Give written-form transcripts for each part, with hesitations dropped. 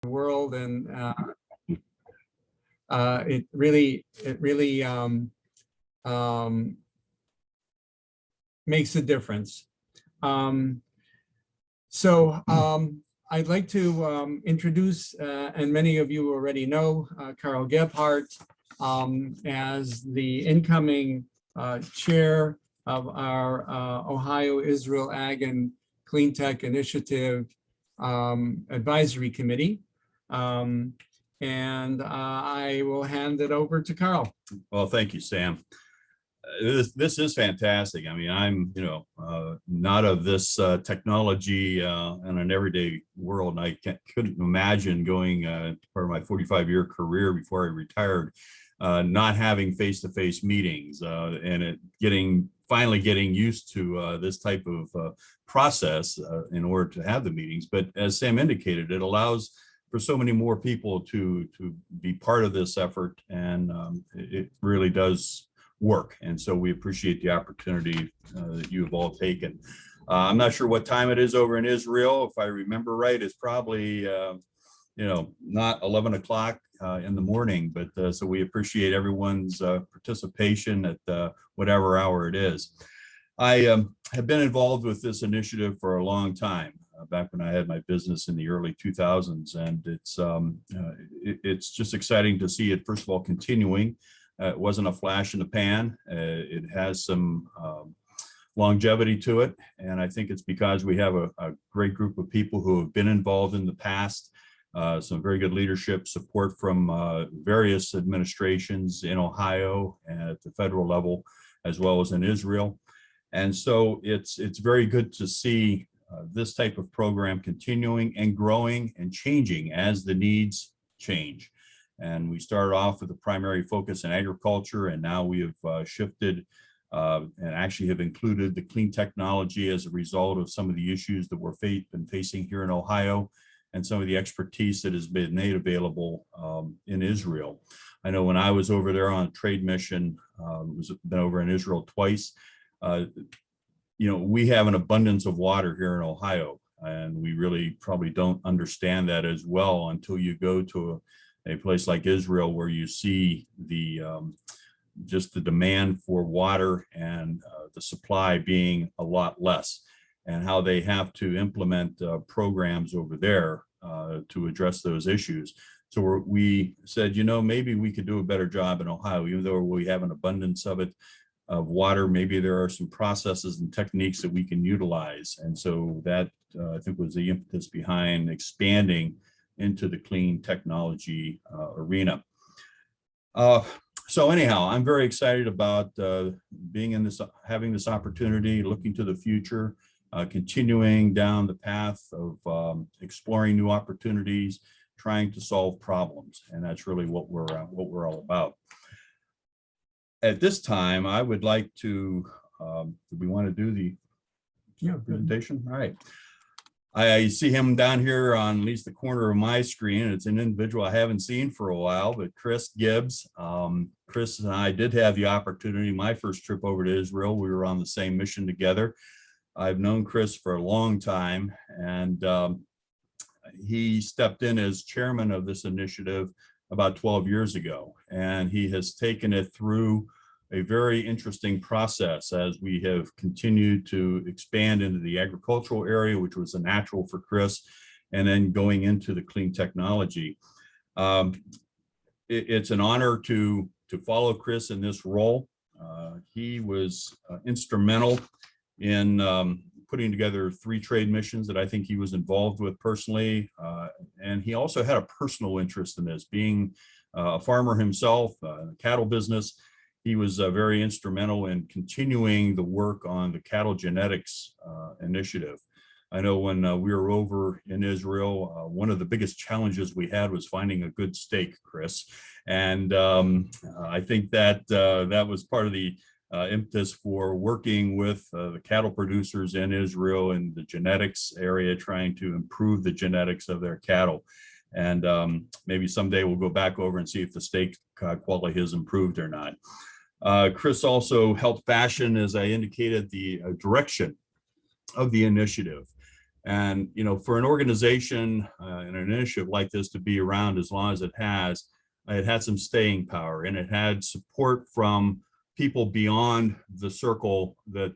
world, and it really makes a difference. I'd like to introduce, and many of you already know, Carl Gebhardt as the incoming chair of our Ohio Israel Ag and Cleantech Initiative Advisory Committee. I will hand it over to Carl. Well, thank you, Sam. This is fantastic. I mean, I'm, not of this technology in an everyday world. And I couldn't imagine going part of my 45-year career before I retired, not having face-to-face meetings and finally getting used to this type of process in order to have the meetings. But as Sam indicated, it allows for so many more people to be part of this effort, and it really does work. And so we appreciate the opportunity that you have all taken. I'm not sure what time it is over in Israel. If I remember right, it's probably not 11 o'clock in the morning, but so we appreciate everyone's participation at whatever hour it is. I have been involved with this initiative for a long time, back when I had my business in the early 2000s, and it's just exciting to see it, first of all, continuing. It wasn't a flash in the pan. It has some longevity to it. And I think it's because we have a great group of people who have been involved in the past, some very good leadership support from various administrations in Ohio and at the federal level, as well as in Israel. And so it's very good to see this type of program continuing and growing and changing as the needs change. And we started off with a primary focus in agriculture, and now we have shifted and actually have included the clean technology as a result of some of the issues that we're been facing here in Ohio, and some of the expertise that has been made available in Israel. I know when I was over there on a trade mission, been over in Israel twice, we have an abundance of water here in Ohio, and we really probably don't understand that as well until you go to a place like Israel, where you see the just the demand for water and the supply being a lot less, and how they have to implement programs over there to address those issues. So we said, maybe we could do a better job in Ohio, even though we have an abundance of water. Maybe there are some processes and techniques that we can utilize. And so that I think was the impetus behind expanding into the clean technology arena. So anyhow, I'm very excited about being in this, having this opportunity, looking to the future, continuing down the path of exploring new opportunities, trying to solve problems, and that's really what we're all about. At this time, I would like to. Do we want to do the presentation? All right. I see him down here on at least the corner of my screen. It's an individual I haven't seen for a while, but Chris Gibbs. Chris and I did have the opportunity, my first trip over to Israel, we were on the same mission together. I've known Chris for a long time, and he stepped in as chairman of this initiative about 12 years ago, and he has taken it through a very interesting process as we have continued to expand into the agricultural area, which was a natural for Chris, and then going into the clean technology. It's an honor to follow Chris in this role. He was instrumental in putting together 3 trade missions that I think he was involved with personally. And he also had a personal interest in this, being a farmer himself, cattle business. He was very instrumental in continuing the work on the cattle genetics initiative. I know when we were over in Israel, one of the biggest challenges we had was finding a good steak, Chris. And I think that that was part of the impetus for working with the cattle producers in Israel in the genetics area, trying to improve the genetics of their cattle. And maybe someday we'll go back over and see if the steak quality has improved or not. Chris also helped fashion, as I indicated, the direction of the initiative. And, for an organization and an initiative like this to be around as long as it had some staying power, and it had support from people beyond the circle that,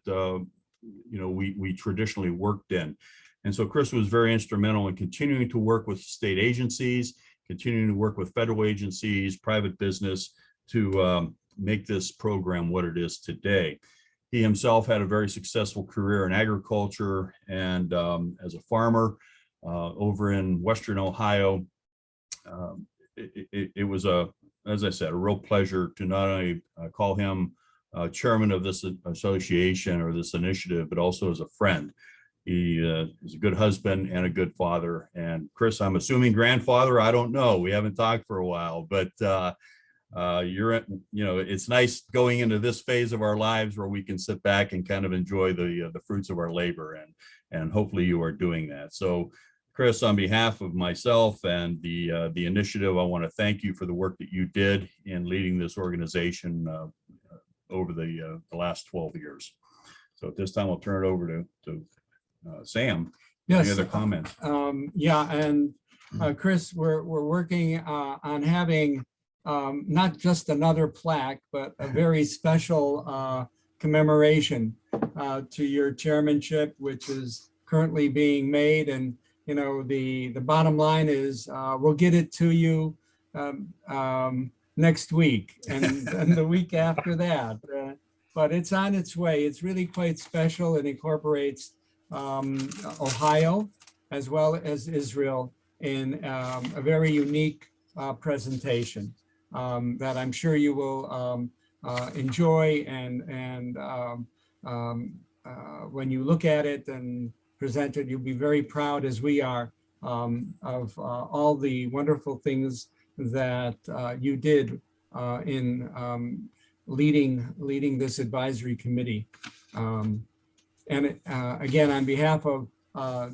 we traditionally worked in. And so Chris was very instrumental in continuing to work with state agencies, continuing to work with federal agencies, private business to make this program what it is today. He himself had a very successful career in agriculture and as a farmer over in Western Ohio. It was, as I said, a real pleasure to not only call him chairman of this association or this initiative, but also as a friend. He is a good husband and a good father. And Chris, I'm assuming grandfather, I don't know. We haven't talked for a while, but it's nice going into this phase of our lives where we can sit back and kind of enjoy the fruits of our labor, and hopefully you are doing that. So Chris, on behalf of myself and the initiative, I want to thank you for the work that you did in leading this organization over the last 12 years. So at this time, I'll turn it over to Sam. Yes. Any other comments? And Chris, we're working on having not just another plaque, but a very special commemoration to your chairmanship, which is currently being made. And the bottom line is we'll get it to you next week and the week after that. But it's on its way. It's really quite special. It incorporates Ohio as well as Israel in a very unique presentation that I'm sure you will enjoy, and when you look at it and present it, you'll be very proud, as we are, of all the wonderful things that you did in leading this advisory committee. And again, on behalf of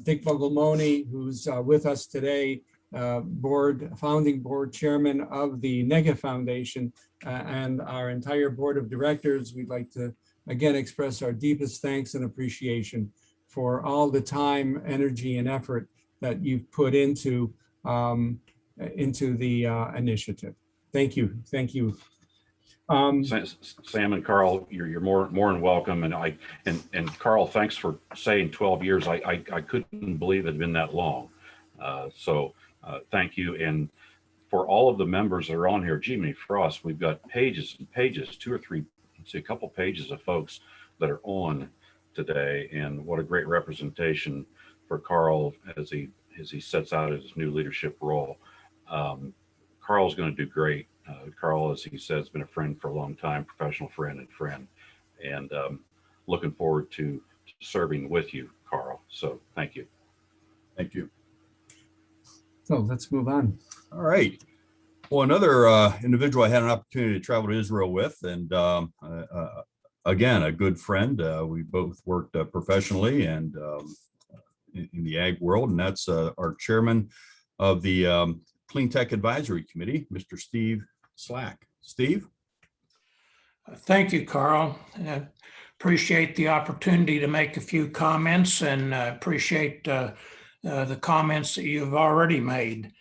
Dick Bogolmoni, who's with us today, founding board chairman of the NEGA Foundation, and our entire board of directors, we'd like to again express our deepest thanks and appreciation for all the time, energy, and effort that you've put into the initiative. Thank you. Thank you. Sam and Carl, you're more than welcome. And Carl, thanks for saying 12 years. I couldn't believe it had been that long. So thank you. And for all of the members that are on here, Jimmy Frost, we've got pages and pages, 2 or 3, let's see, a couple pages of folks that are on today. And what a great representation for Carl as he sets out his new leadership role. Carl's going to do great. Carl, as he said, has been a friend for a long time, professional friend, and looking forward to serving with you, Carl. So thank you. Thank you. So let's move on. All right. Well, another individual I had an opportunity to travel to Israel with, and again, a good friend. We both worked professionally and in the ag world, and that's our chairman of the Cleantech Advisory Committee, Mr. Steve Slack. Steve? Thank you, Carl. Appreciate the opportunity to make a few comments, and appreciate the comments that you've already made.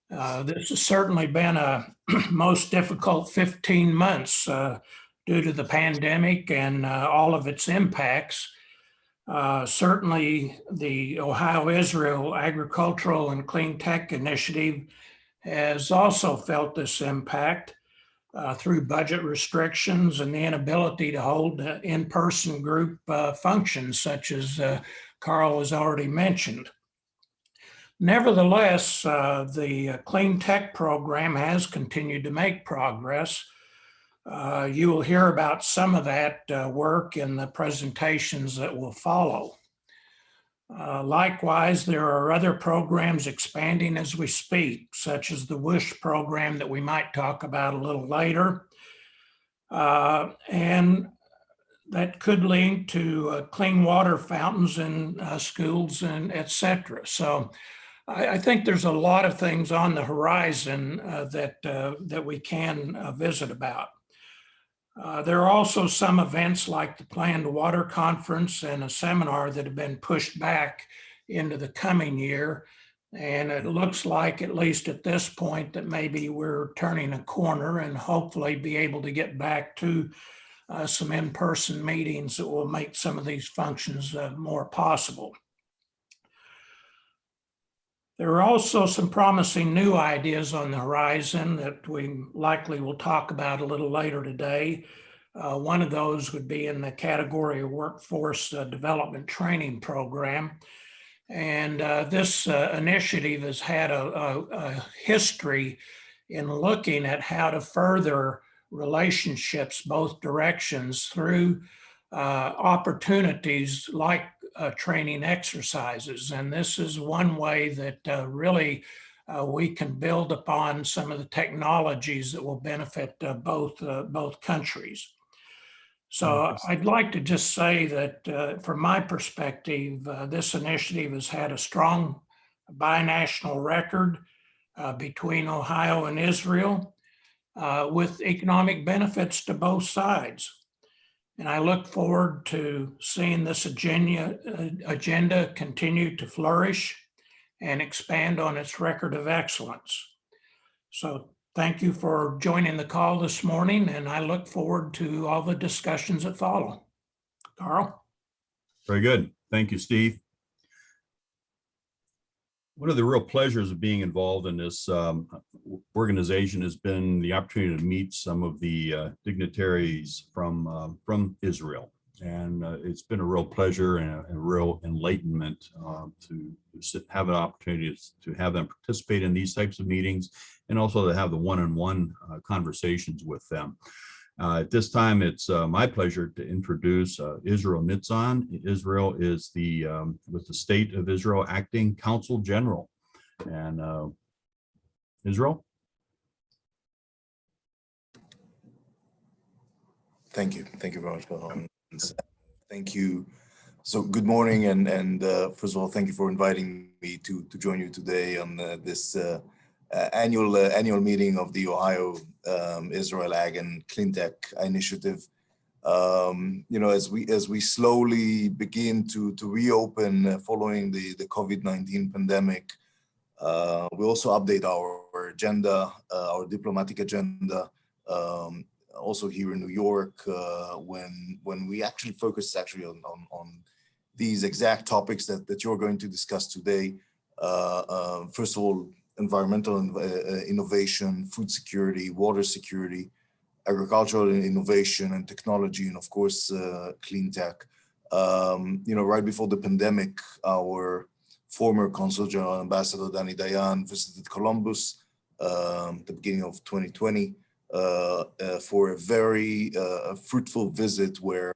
This has certainly been a most difficult 15 months due to the pandemic and all of its impacts. Certainly the Ohio-Israel Agricultural and Clean Tech Initiative has also felt this impact through budget restrictions and the inability to hold in-person group functions, such as Carl has already mentioned. Nevertheless, the Clean Tech program has continued to make progress. You will hear about some of that work in the presentations that will follow. Likewise, there are other programs expanding as we speak, such as the WISH program that we might talk about a little later. And that could link to clean water fountains in schools and et cetera. So I think there's a lot of things on the horizon that we can visit about. There are also some events like the planned water conference and a seminar that have been pushed back into the coming year. And it looks like, at least at this point, that maybe we're turning a corner and hopefully be able to get back to some in-person meetings that will make some of these functions more possible. There are also some promising new ideas on the horizon that we likely will talk about a little later today. One of those would be in the category of workforce development training program. And this initiative has had a history in looking at how to further relationships both directions through opportunities like training exercises. And this is one way that really we can build upon some of the technologies that will benefit both countries. So I'd like to just say that from my perspective, this initiative has had a strong binational record between Ohio and Israel with economic benefits to both sides. And I look forward to seeing this agenda continue to flourish and expand on its record of excellence. So thank you for joining the call this morning, and I look forward to all the discussions that follow. Carl? Very good. Thank you, Steve. One of the real pleasures of being involved in this organization has been the opportunity to meet some of the dignitaries from Israel. And it's been a real pleasure and a real enlightenment to have an opportunity to have them participate in these types of meetings, and also to have the one-on-one conversations with them. At this time, it's my pleasure to introduce Israel Nitzan. Israel is with the State of Israel Acting Consul General. And Israel? Thank you. Thank you very much, Carl. Thank you. So good morning, and first of all, thank you for inviting me to join you today on this annual meeting of the Ohio Israel Ag and Cleantech initiative. As we slowly begin to reopen following the COVID-19 pandemic, we also update our agenda, our diplomatic agenda. Also here in New York, when we actually focus on these exact topics that you're going to discuss today. First of all, environmental innovation, food security, water security, agricultural innovation and technology, and of course, clean tech. Right before the pandemic, our former Consul General Ambassador Danny Dayan visited Columbus at the beginning of 2020 for a very fruitful visit where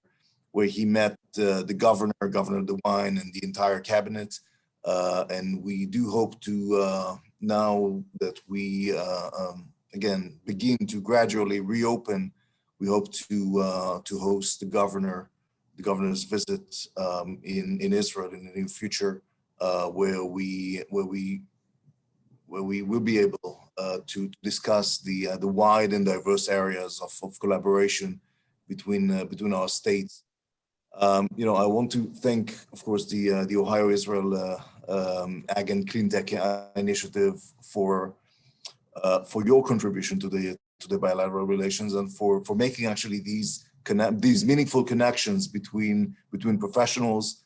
he met the Governor DeWine, and the entire cabinet. And we do hope to, now that we again begin to gradually reopen, we hope to host the governor's visit in Israel in the near future, where we will be able to discuss the wide and diverse areas of collaboration between our states. I want to thank, of course, the Ohio Israel Ag and Cleantech initiative for your contribution to the bilateral relations, and for making actually these meaningful connections between professionals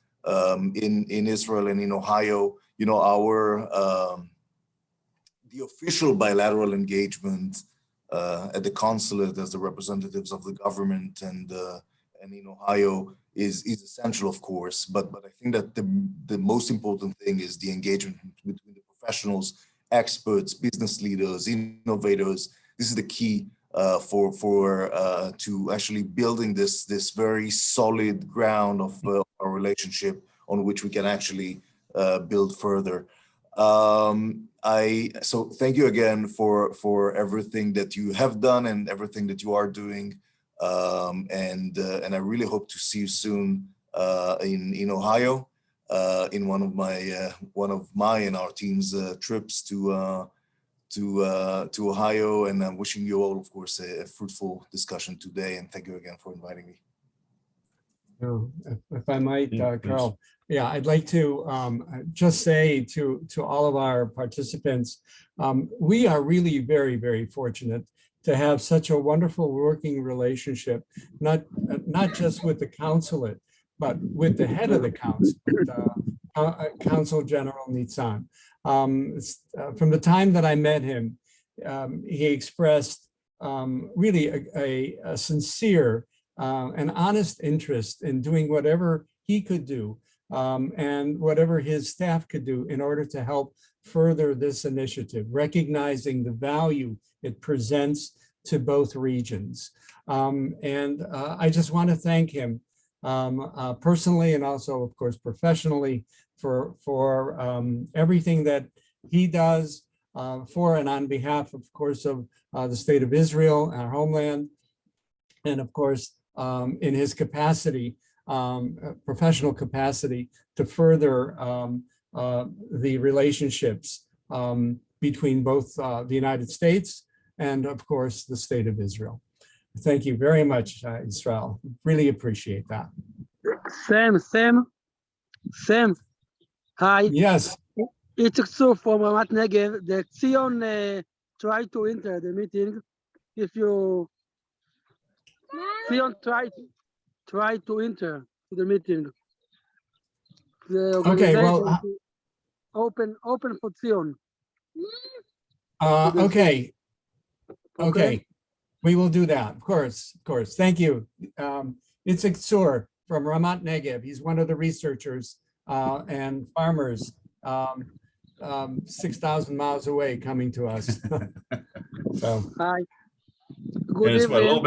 in Israel and in Ohio. The official bilateral engagement at the consulate as the representatives of the government and in Ohio is essential, of course, but I think that the most important thing is the engagement between the professionals, experts, business leaders, innovators. This is the key to actually building this very solid ground of our relationship on which we can actually build further. So thank you again for everything that you have done and everything that you are doing. And I really hope to see you soon in Ohio, in one of my and our team's trips to Ohio. And I'm wishing you all, of course, a fruitful discussion today. And thank you again for inviting me. If I might, Yeah, please. Carl, yeah, I'd like to just say to all of our participants, we are really very, very fortunate to have such a wonderful working relationship, not just with the consulate, but with the head of the consulate, Consul General Nitzan. From the time that I met him, he expressed really a sincere an honest interest in doing whatever he could do and whatever his staff could do in order to help further this initiative, recognizing the value it presents to both regions. I just want to thank him personally and also, of course, professionally for everything that he does for and on behalf, of course, of the state of Israel, our homeland, and of course, in his capacity, professional capacity, to further the relationships between both the United States and, of course, the state of Israel. Thank you very much, Israel. Really appreciate that. Sam. Hi. Yes. It's so from Ramat Negev. The Zion tried to enter the meeting. If you Zion try to enter the meeting. The Okay, well, open for Zion. okay. Okay, we will do that. Of course. Thank you. It's Itzur from Ramat Negev. He's one of the researchers and farmers 6,000 miles away coming to us. So. Hi. And it's what, a little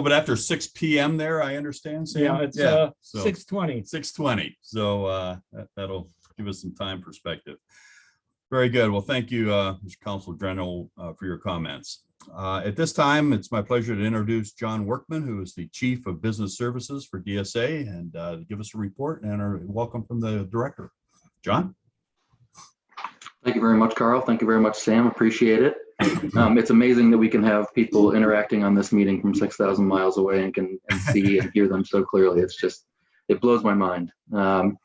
bit after 6 p.m. there, I understand, Sam? Yeah, it's so 6:20. 6:20. So that'll give us some time perspective. Very good. Well, thank you, Mr. Consul General, for your comments. At this time, it's my pleasure to introduce John Workman, who is the Chief of Business Services for DSA, and give us a report and a welcome from the director. John? Thank you very much, Carl. Thank you very much, Sam. Appreciate it. It's amazing that we can have people interacting on this meeting from 6,000 miles away and can see and hear them so clearly. It's just, it blows my mind. On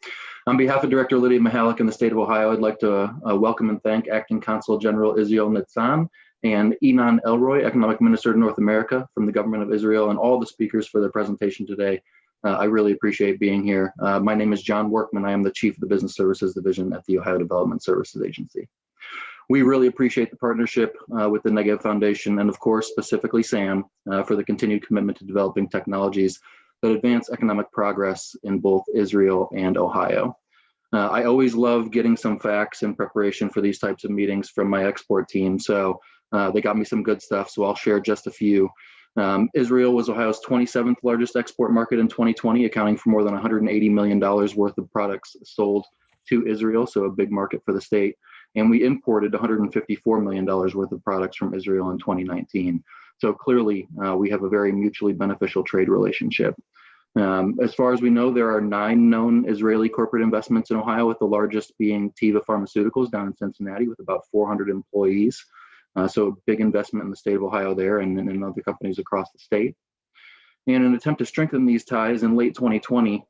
behalf of Director Lydia Mihalik in the state of Ohio, I'd like to welcome and thank Acting Consul General Israel Nitzan and Inan Elroy, Economic Minister of North America from the government of Israel, and all the speakers for their presentation today. I really appreciate being here. My name is John Workman. I am the Chief of the Business Services Division at the Ohio Development Services Agency. We really appreciate the partnership with the Negev Foundation and, of course, specifically Sam for the continued commitment to developing technologies that advance economic progress in both Israel and Ohio. I always love getting some facts in preparation for these types of meetings from my export team. So they got me some good stuff, so I'll share just a few. Israel was Ohio's 27th largest export market in 2020, accounting for more than $180 million worth of products sold to Israel, so a big market for the state. And we imported $154 million worth of products from Israel in 2019. So clearly, we have a very mutually beneficial trade relationship. As far as we know, there are 9 known Israeli corporate investments in Ohio, with the largest being Teva Pharmaceuticals down in Cincinnati with about 400 employees. So a big investment in the state of Ohio there and in other companies across the state. And in an attempt to strengthen these ties, in late 2020,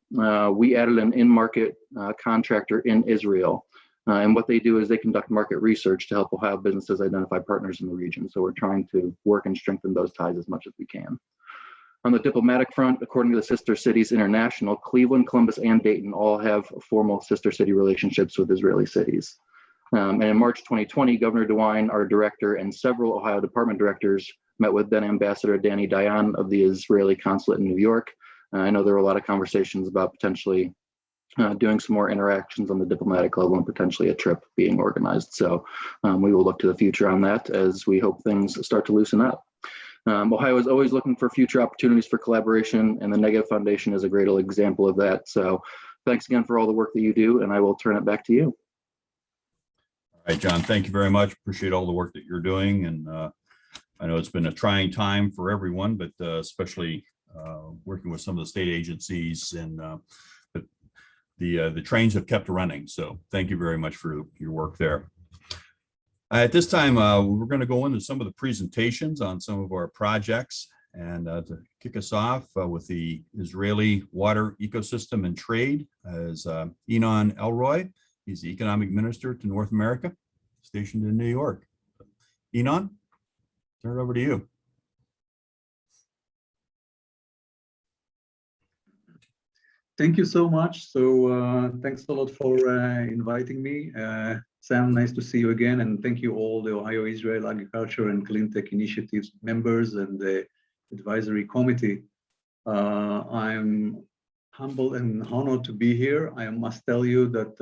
we added an in-market contractor in Israel. And what they do is they conduct market research to help Ohio businesses identify partners in the region. So we're trying to work and strengthen those ties as much as we can. On the diplomatic front, according to the Sister Cities International, Cleveland, Columbus, and Dayton all have formal sister city relationships with Israeli cities. And in March 2020, Governor DeWine, our director, and several Ohio department directors met with then Ambassador Danny Dayan of the Israeli consulate in New York. I know there were a lot of conversations about potentially doing some more interactions on the diplomatic level and potentially a trip being organized. So we will look to the future on that as we hope things start to loosen up. Ohio is always looking for future opportunities for collaboration, and the Negev Foundation is a great example of that. So thanks again for all the work that you do, and I will turn it back to you. All right, John, thank you very much. Appreciate all the work that you're doing. And I know it's been a trying time for everyone, but especially working with some of the state agencies, and but the trains have kept running. So thank you very much for your work there. At this time, we're going to go into some of the presentations on some of our projects. And to kick us off with the Israeli water ecosystem and trade is Enon Elroy. He's the economic minister to North America, stationed in New York. Enon, turn it over to you. Thank you so much. So thanks a lot for inviting me. Sam, nice to see you again. And thank you all the Ohio Israel Agriculture and Cleantech Initiatives members and the advisory committee. I'm humbled and honored to be here. I must tell you that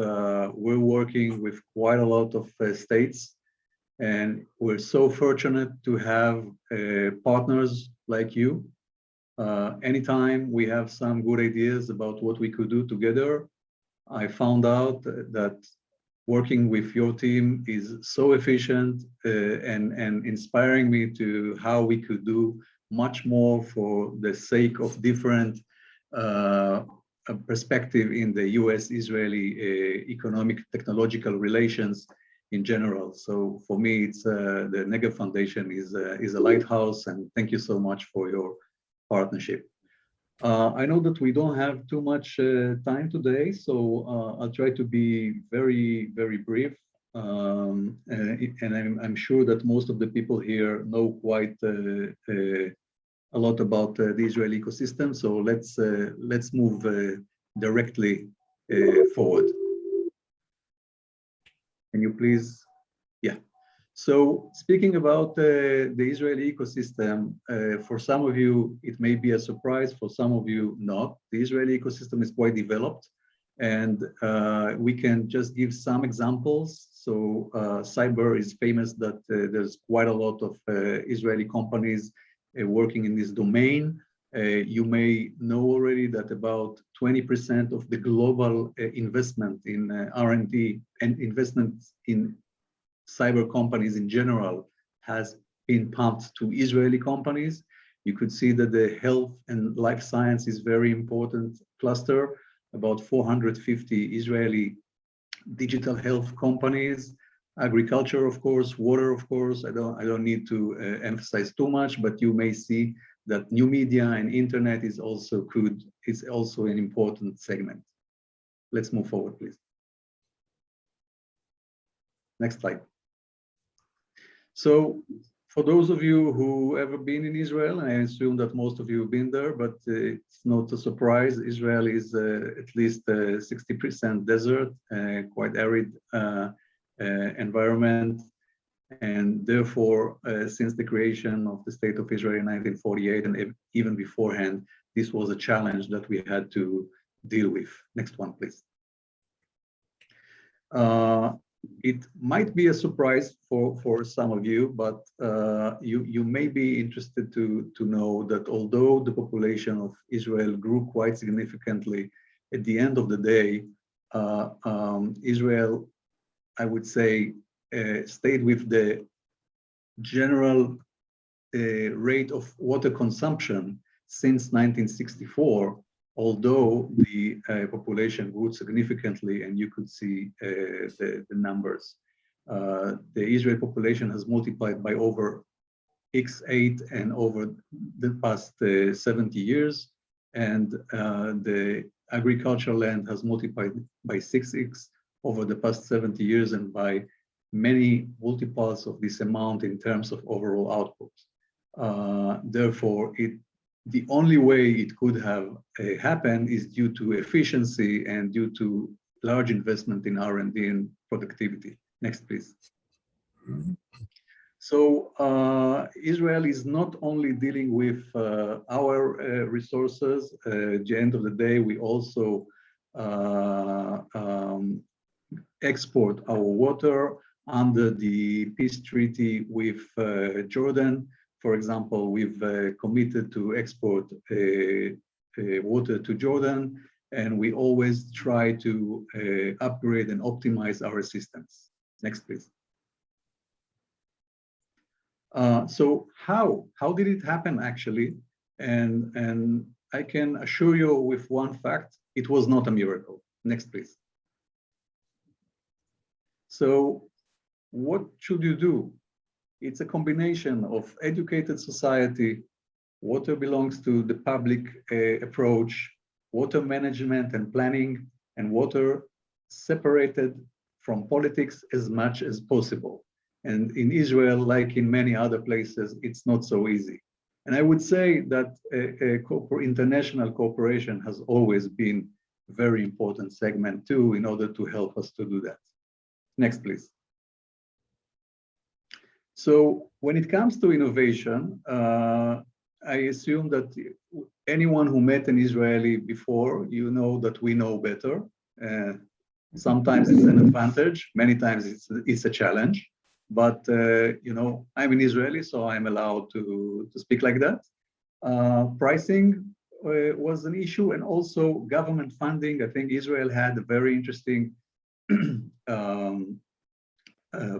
we're working with quite a lot of states, and we're so fortunate to have partners like you. Anytime we have some good ideas about what we could do together, I found out that working with your team is so efficient and inspiring me to how we could do much more for the sake of different perspective in the US-Israeli economic technological relations in general. So for me, it's the Negev Foundation is a lighthouse, and thank you so much for your partnership. I know that we don't have too much time today, so I'll try to be very, very brief. And I'm sure that most of the people here know quite a lot about the Israeli ecosystem. So let's move directly forward. Can you please? Yeah. So speaking about the Israeli ecosystem, for some of you, it may be a surprise, for some of you not. The Israeli ecosystem is quite developed, and we can just give some examples. So cyber is famous that there's quite a lot of Israeli companies working in this domain. You may know already that about 20% of the global investment in R&D and investment in cyber companies in general has been pumped to Israeli companies. You could see that the health and life science is very important cluster, about 450 Israeli digital health companies, agriculture, of course, water, of course. I don't need to emphasize too much, but you may see that new media and internet is also an important segment. Let's move forward, please. Next slide. So for those of you who ever been in Israel, I assume that most of you have been there, but it's not a surprise. Israel is at least 60% desert, quite arid environment. And therefore, since the creation of the State of Israel in 1948 and even beforehand, this was a challenge that we had to deal with. Next one, please. It might be a surprise for some of you, but you may be interested to know that although the population of Israel grew quite significantly, at the end of the day, Israel, I would say, stayed with the general rate of water consumption since 1964, although the population grew significantly, and you could see the numbers. The Israeli population has multiplied by over x8 and over the past 70 years, and the agricultural land has multiplied by 6x over the past 70 years and by many multiples of this amount in terms of overall output. Therefore, the only way it could have happened is due to efficiency and due to large investment in R&D and productivity. Next, please. So Israel is not only dealing with our resources. At the end of the day, we also export our water under the peace treaty with Jordan. For example, we've committed to export water to Jordan, and we always try to upgrade and optimize our systems. Next, please. So how did it happen actually? And I can assure you with one fact, it was not a miracle. Next, please. So what should you do? It's a combination of educated society, Water belongs to the public approach, water management and planning, and water separated from politics as much as possible. And in Israel, like in many other places, it's not so easy. And I would say that international cooperation has always been a very important segment too, in order to help us to do that. Next, please. So when it comes to innovation, I assume that anyone who met an Israeli before, you know that we know better. Sometimes it's an advantage, many times it's a challenge. But you know, I'm an Israeli, so I'm allowed to speak like that. Pricing was an issue, and also government funding. I think Israel had a very interesting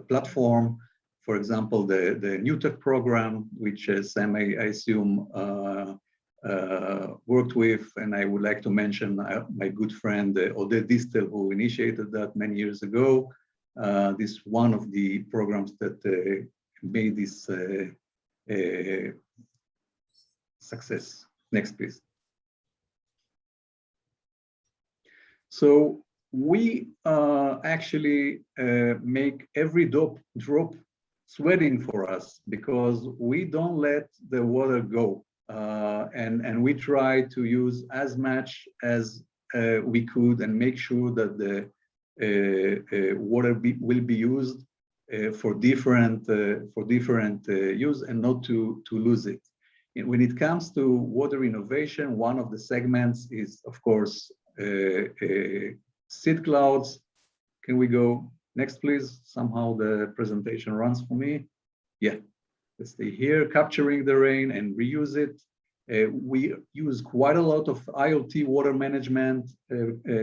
platform. For example, the New Tech program, which Sam, I assume, worked with, and I would like to mention my good friend Oded Distel, who initiated that many years ago. This one of the programs that made this success. Next, please. So we actually make every drop sweating for us, because we don't let the water go. And we try to use as much as we could and make sure that the water will be used for different use, and not to lose it. And when it comes to water innovation, one of the segments is, of course, seed clouds. Can we go next, please? Somehow the presentation runs for me. Yeah, let's stay here. Capturing the rain and reuse it. We use quite a lot of IoT water management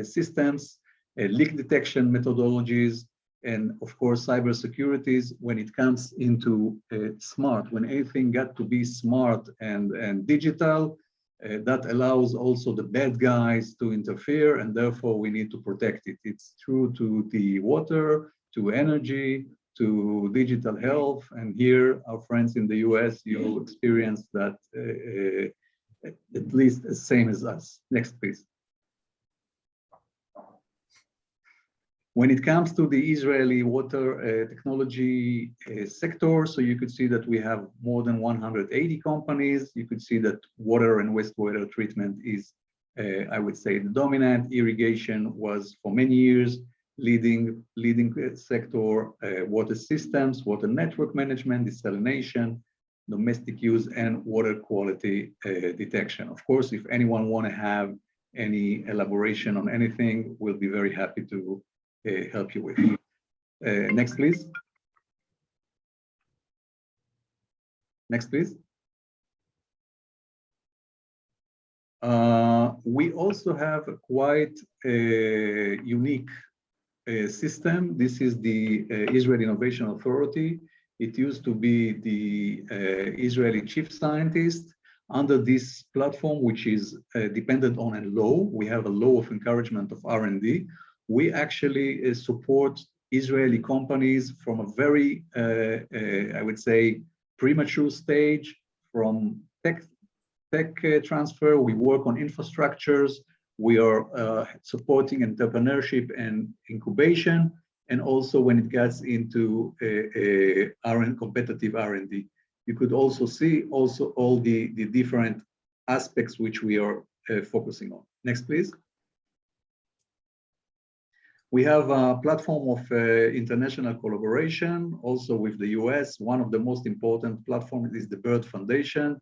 systems, leak detection methodologies, and of course, cybersecurities. When it comes into smart, when anything got to be smart and digital, that allows also the bad guys to interfere, and therefore we need to protect it. It's true to the water, to energy, to digital health. And here, our friends in the US, you'll experience that at least the same as us. Next, please. When it comes to the Israeli water technology sector, so you could see that we have more than 180 companies. You could see that water and wastewater treatment is, I would say, the dominant. Irrigation was for many years leading sector, water systems, water network management, desalination, domestic use, and water quality detection. Of course, if anyone want to have any elaboration on anything, we'll be very happy to help you with. Next, please. Next, please. We also have a quite unique system. This is the Israel Innovation Authority. It used to be the Israeli chief scientist. Under this platform, which is dependent on a law, we have a law of encouragement of R&D. We actually support Israeli companies from a very, I would say, premature stage, from tech transfer. We work on infrastructures. We are supporting entrepreneurship and incubation, and also when it gets into competitive R&D. You could also see all the different aspects which we are focusing on. Next, please. We have a platform of international collaboration, also with the US. One of the most important platforms is the Bird Foundation.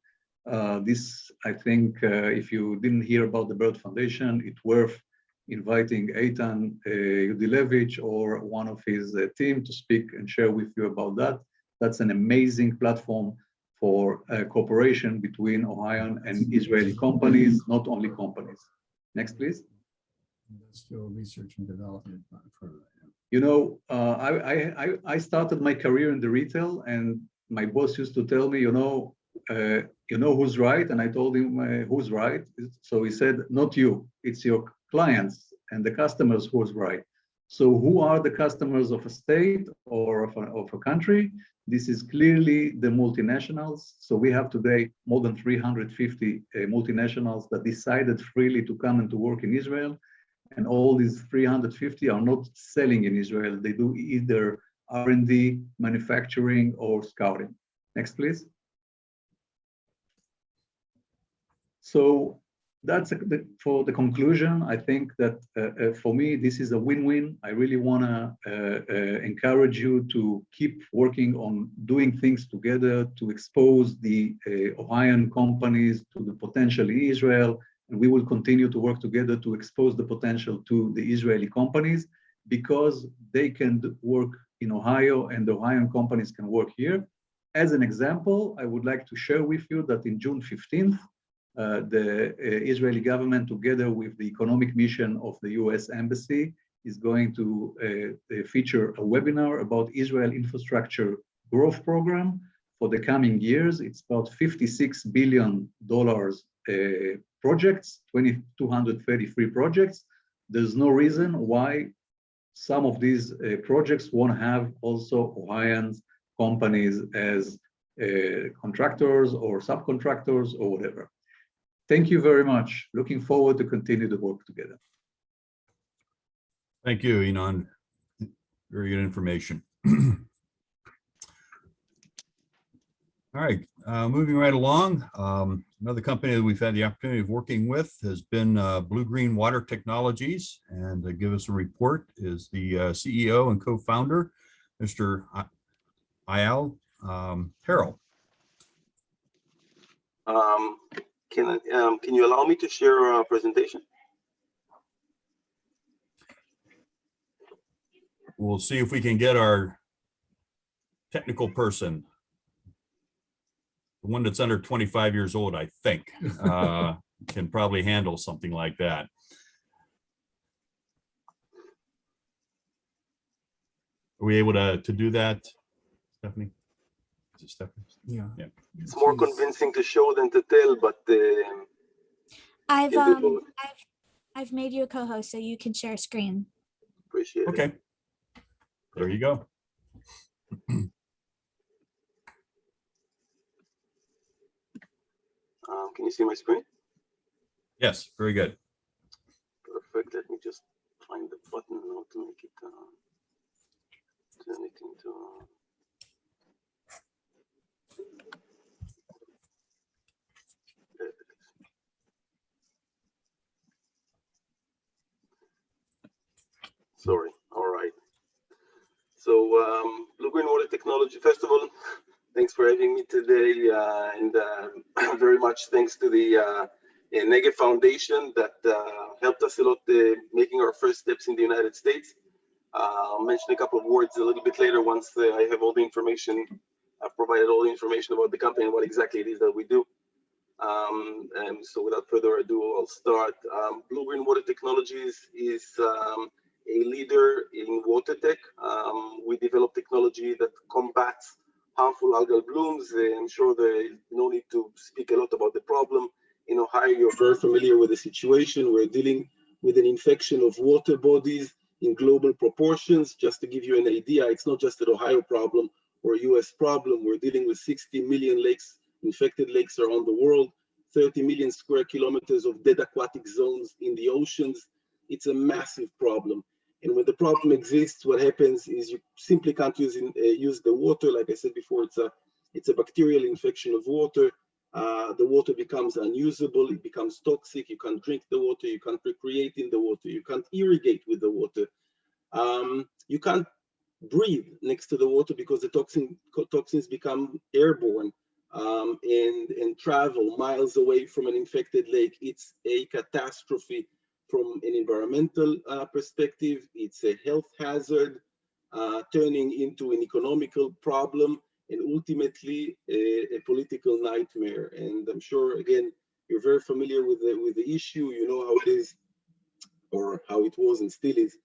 This, I think, if you didn't hear about the Bird Foundation, it's worth inviting Eitan Yudilevich or one of his team to speak and share with you about that. That's an amazing platform for cooperation between Ohioan and Israeli companies, not only companies. Next, please. Industrial research and development. You know, I started my career in the retail, and my boss used to tell me, you know who's right? And I told him, who's right? So he said, not you, it's your clients and the customers who's right. So who are the customers of a state or of a country? This is clearly the multinationals. So we have today more than 350 multinationals that decided freely to come and to work in Israel. And all these 350 are not selling in Israel. They do either R&D, manufacturing, or scouting. Next, please. So that's for the conclusion. I think that for me, this is a win-win. I really want to encourage you to keep working on doing things together to expose the Ohioan companies to the potential in Israel. And we will continue to work together to expose the potential to the Israeli companies because they can work in Ohio and the Ohioan companies can work here. As an example, I would like to share with you that in June 15th, the Israeli government, together with the economic mission of the US Embassy, is going to feature a webinar about Israel Infrastructure Growth Program for the coming years. It's about $56 billion projects, 233 projects. There's no reason why some of these projects won't have also Ohioan companies as contractors or subcontractors or whatever. Thank you very much. Looking forward to continue to work together. Thank you, Inon. Very good information. All right, moving right along. Another company that we've had the opportunity of working with has been Blue Green Water Technologies, and to give us a report is the CEO and co-founder, Mr. Eyal Harrell. Can you allow me to share a presentation? We'll see if we can get our technical person, the one that's under 25 years old, I think, can probably handle something like that. Are we able to do that, Stephanie? Is it Stephanie? Yeah. Yeah. It's more convincing to show than to tell, but I've made you a co-host so you can share screen. Appreciate it. Okay. There you go. Can you see my screen? Yes, very good. Perfect. Let me just find the button now to make it turn it into. There it is. Sorry. All right. So Blue Green Water Technology. First of all, thanks for having me today, and very much thanks to the Negev Foundation that helped us a lot making our first steps in the United States. I'll mention a couple of words a little bit later once I have all the information. I've provided all the information about the company and what exactly it is that we do. And so without further ado, I'll start. Blue Green Water Technologies is a leader in water tech. We develop technology that combats harmful algal blooms. I'm sure there's no need to speak a lot about the problem. In Ohio, you're very familiar with the situation. We're dealing with an infection of water bodies in global proportions. Just to give you an idea, it's not just an Ohio problem or a US problem. We're dealing with 60 million lakes, infected lakes around the world, 30 million square kilometers of dead aquatic zones in the oceans. It's a massive problem. And when the problem exists, what happens is you simply can't use the water. Like I said before, it's a bacterial infection of water. The water becomes unusable. It becomes toxic. You can't drink the water. You can't recreate in the water. You can't irrigate with the water. You can't breathe next to the water because the toxins become airborne and travel miles away from an infected lake. It's a catastrophe. From an environmental perspective, it's a health hazard, turning into an economical problem, and ultimately a political nightmare. And I'm sure, again, you're very familiar with the issue. You know how it is, or how it was and still is.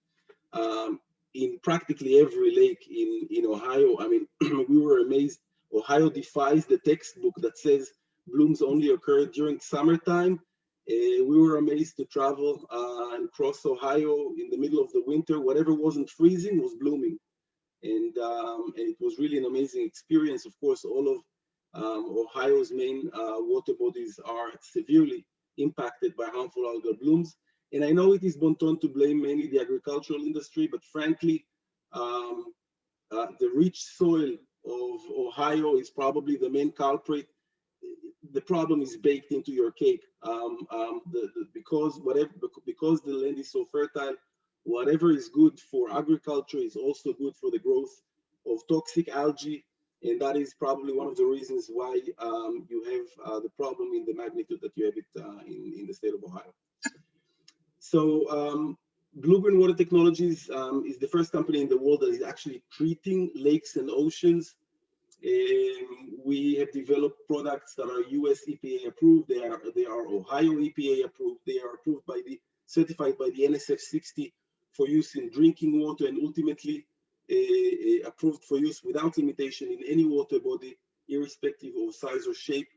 In practically every lake in Ohio, I mean, we were amazed. Ohio defies the textbook that says blooms only occur during summertime. We were amazed to travel and cross Ohio in the middle of the winter. Whatever wasn't freezing was blooming. And it was really an amazing experience. Of course, all of Ohio's main water bodies are severely impacted by harmful algal blooms. And I know it is bon ton to blame mainly the agricultural industry, but frankly, the rich soil of Ohio is probably the main culprit. The problem is baked into your cake. Because the land is so fertile, whatever is good for agriculture is also good for the growth of toxic algae, and that is probably one of the reasons why you have the problem in the magnitude that you have it in the state of Ohio. So Blue Green Water Technologies is the first company in the world that is actually treating lakes and oceans. We have developed products that are US EPA approved. They are Ohio EPA approved. They are approved by certified by the NSF 60 for use in drinking water, and ultimately approved for use without limitation in any water body, irrespective of size or shape.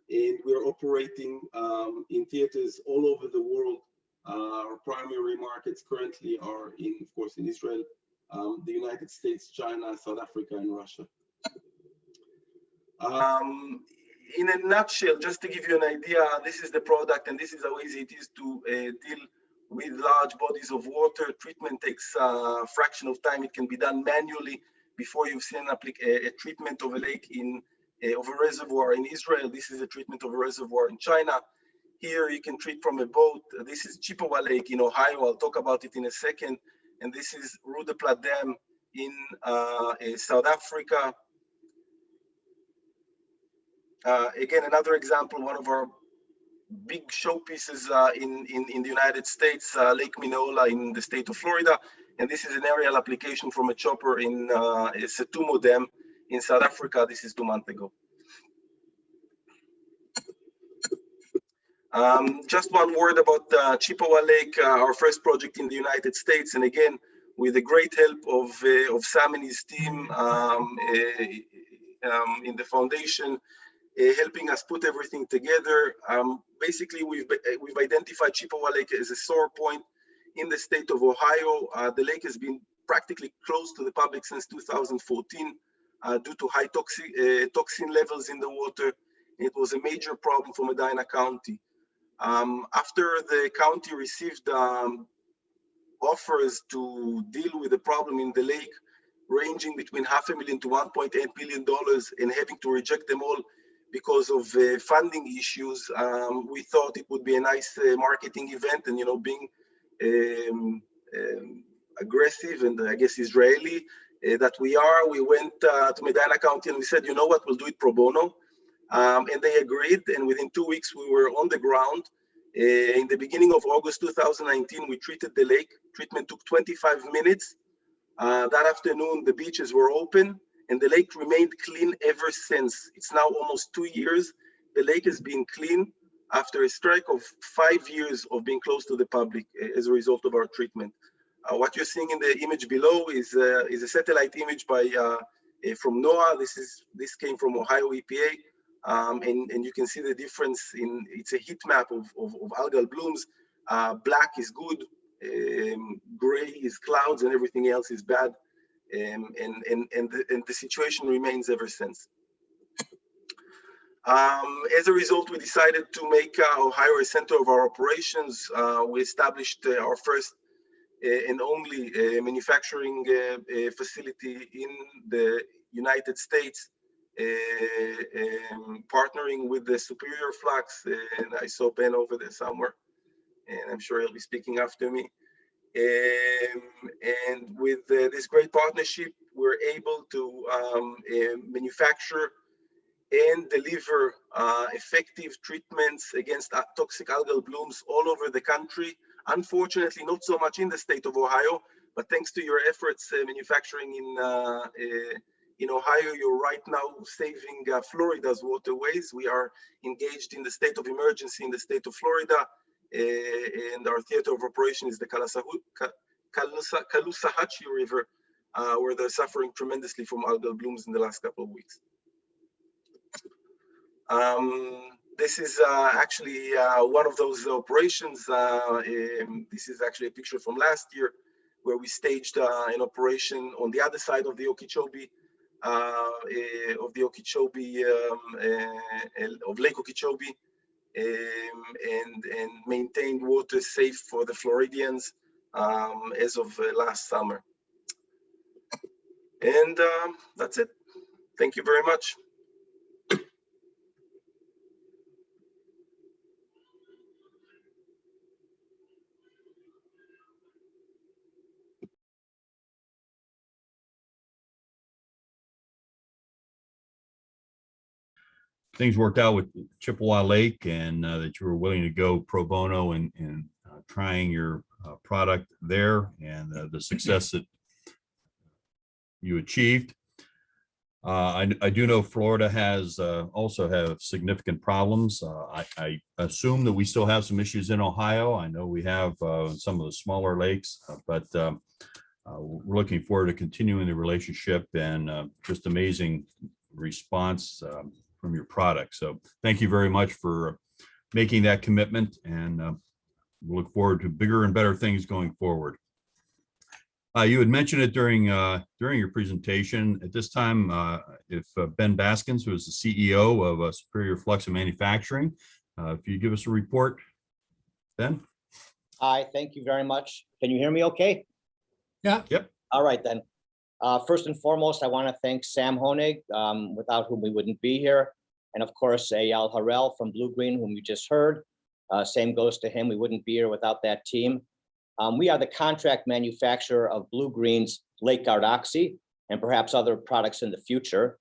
And we're operating in theaters all over the world. Our primary markets currently are of course, in Israel, the United States, China, South Africa, and Russia. In a nutshell, just to give you an idea, this is the product, and this is how easy it is to deal with large bodies of water. Treatment takes a fraction of time. It can be done manually before you've seen a treatment of a lake of a reservoir in Israel. This is a treatment of a reservoir in China. Here you can treat from a boat. This is Chippewa Lake in Ohio. I'll talk about it in a second. And this is Rudeplat Dam in South Africa. Again, another example, one of our big showpieces in the United States, Lake Minneola in the state of Florida. And this is an aerial application from a chopper in Setumo Dam in South Africa. This is 2 months ago. Just one word about Chippewa Lake, our first project in the United States. And again, with the great help of Sam and his team in the foundation, helping us put everything together. Basically, we've identified Chippewa Lake as a sore point in the state of Ohio. The lake has been practically closed to the public since 2014 due to high toxin levels in the water. It was a major problem for Medina County. After the county received offers to deal with the problem in the lake, ranging between $500,000 to $1.8 billion, and having to reject them all because of funding issues, we thought it would be a nice marketing event. And, you know, being aggressive and I guess Israeli that we are, we went to Medina County and we said, you know what, we'll do it pro bono. And they agreed. And within 2 weeks, we were on the ground. In the beginning of August 2019, we treated the lake. Treatment took 25 minutes. That afternoon, the beaches were open. And the lake remained clean ever since. It's now almost 2 years. The lake has been clean after a strike of 5 years of being closed to the public as a result of our treatment. What you're seeing in the image below is a satellite image by from NOAA. This came from Ohio EPA, and you can see the difference it's a heat map of algal blooms. Black is good, gray is clouds, and everything else is bad. And the situation remains ever since. As a result, we decided to make Ohio a center of our operations. We established our first and only manufacturing facility in the United States, partnering with the Superior Flux, and I saw Ben over there somewhere, and I'm sure he'll be speaking after me. And with this great partnership, we're able to manufacture and deliver effective treatments against toxic algal blooms all over the country. Unfortunately, not so much in the state of Ohio, but thanks to your efforts manufacturing in Ohio, you're right now saving Florida's waterways. We are engaged in the state of emergency in the state of Florida. And our theater of operation is the Caloosahatchee River, where they're suffering tremendously from algal blooms in the last couple of weeks. This is actually one of those operations. This is actually a picture from last year where we staged an operation on the other side of the Okeechobee, of Lake Okeechobee, and maintained water safe for the Floridians as of last summer. And that's it. Thank you very much. Things worked out with Chippewa Lake, and that you were willing to go pro bono and trying your product there, and the success that you achieved. I do know Florida has also have significant problems. I assume that we still have some issues in Ohio. I know we have some of the smaller lakes, but we're looking forward to continuing the relationship, and just amazing response from your product. So thank you very much for making that commitment, and we look forward to bigger and better things going forward. You had mentioned it during your presentation. At this time, if Ben Baskins, who is the CEO of Superior Flux and Manufacturing, if you give us a report, Ben. Hi, thank you very much. Can you hear me okay? Yeah. Yep. All right then. First and foremost, I want to thank Sam Honig, without whom we wouldn't be here. And of course, Eyal Harel from Blue Green, whom you just heard. Same goes to him. We wouldn't be here without that team. We are the contract manufacturer of Blue Green's Lake Guard Oxy and perhaps other products in the future.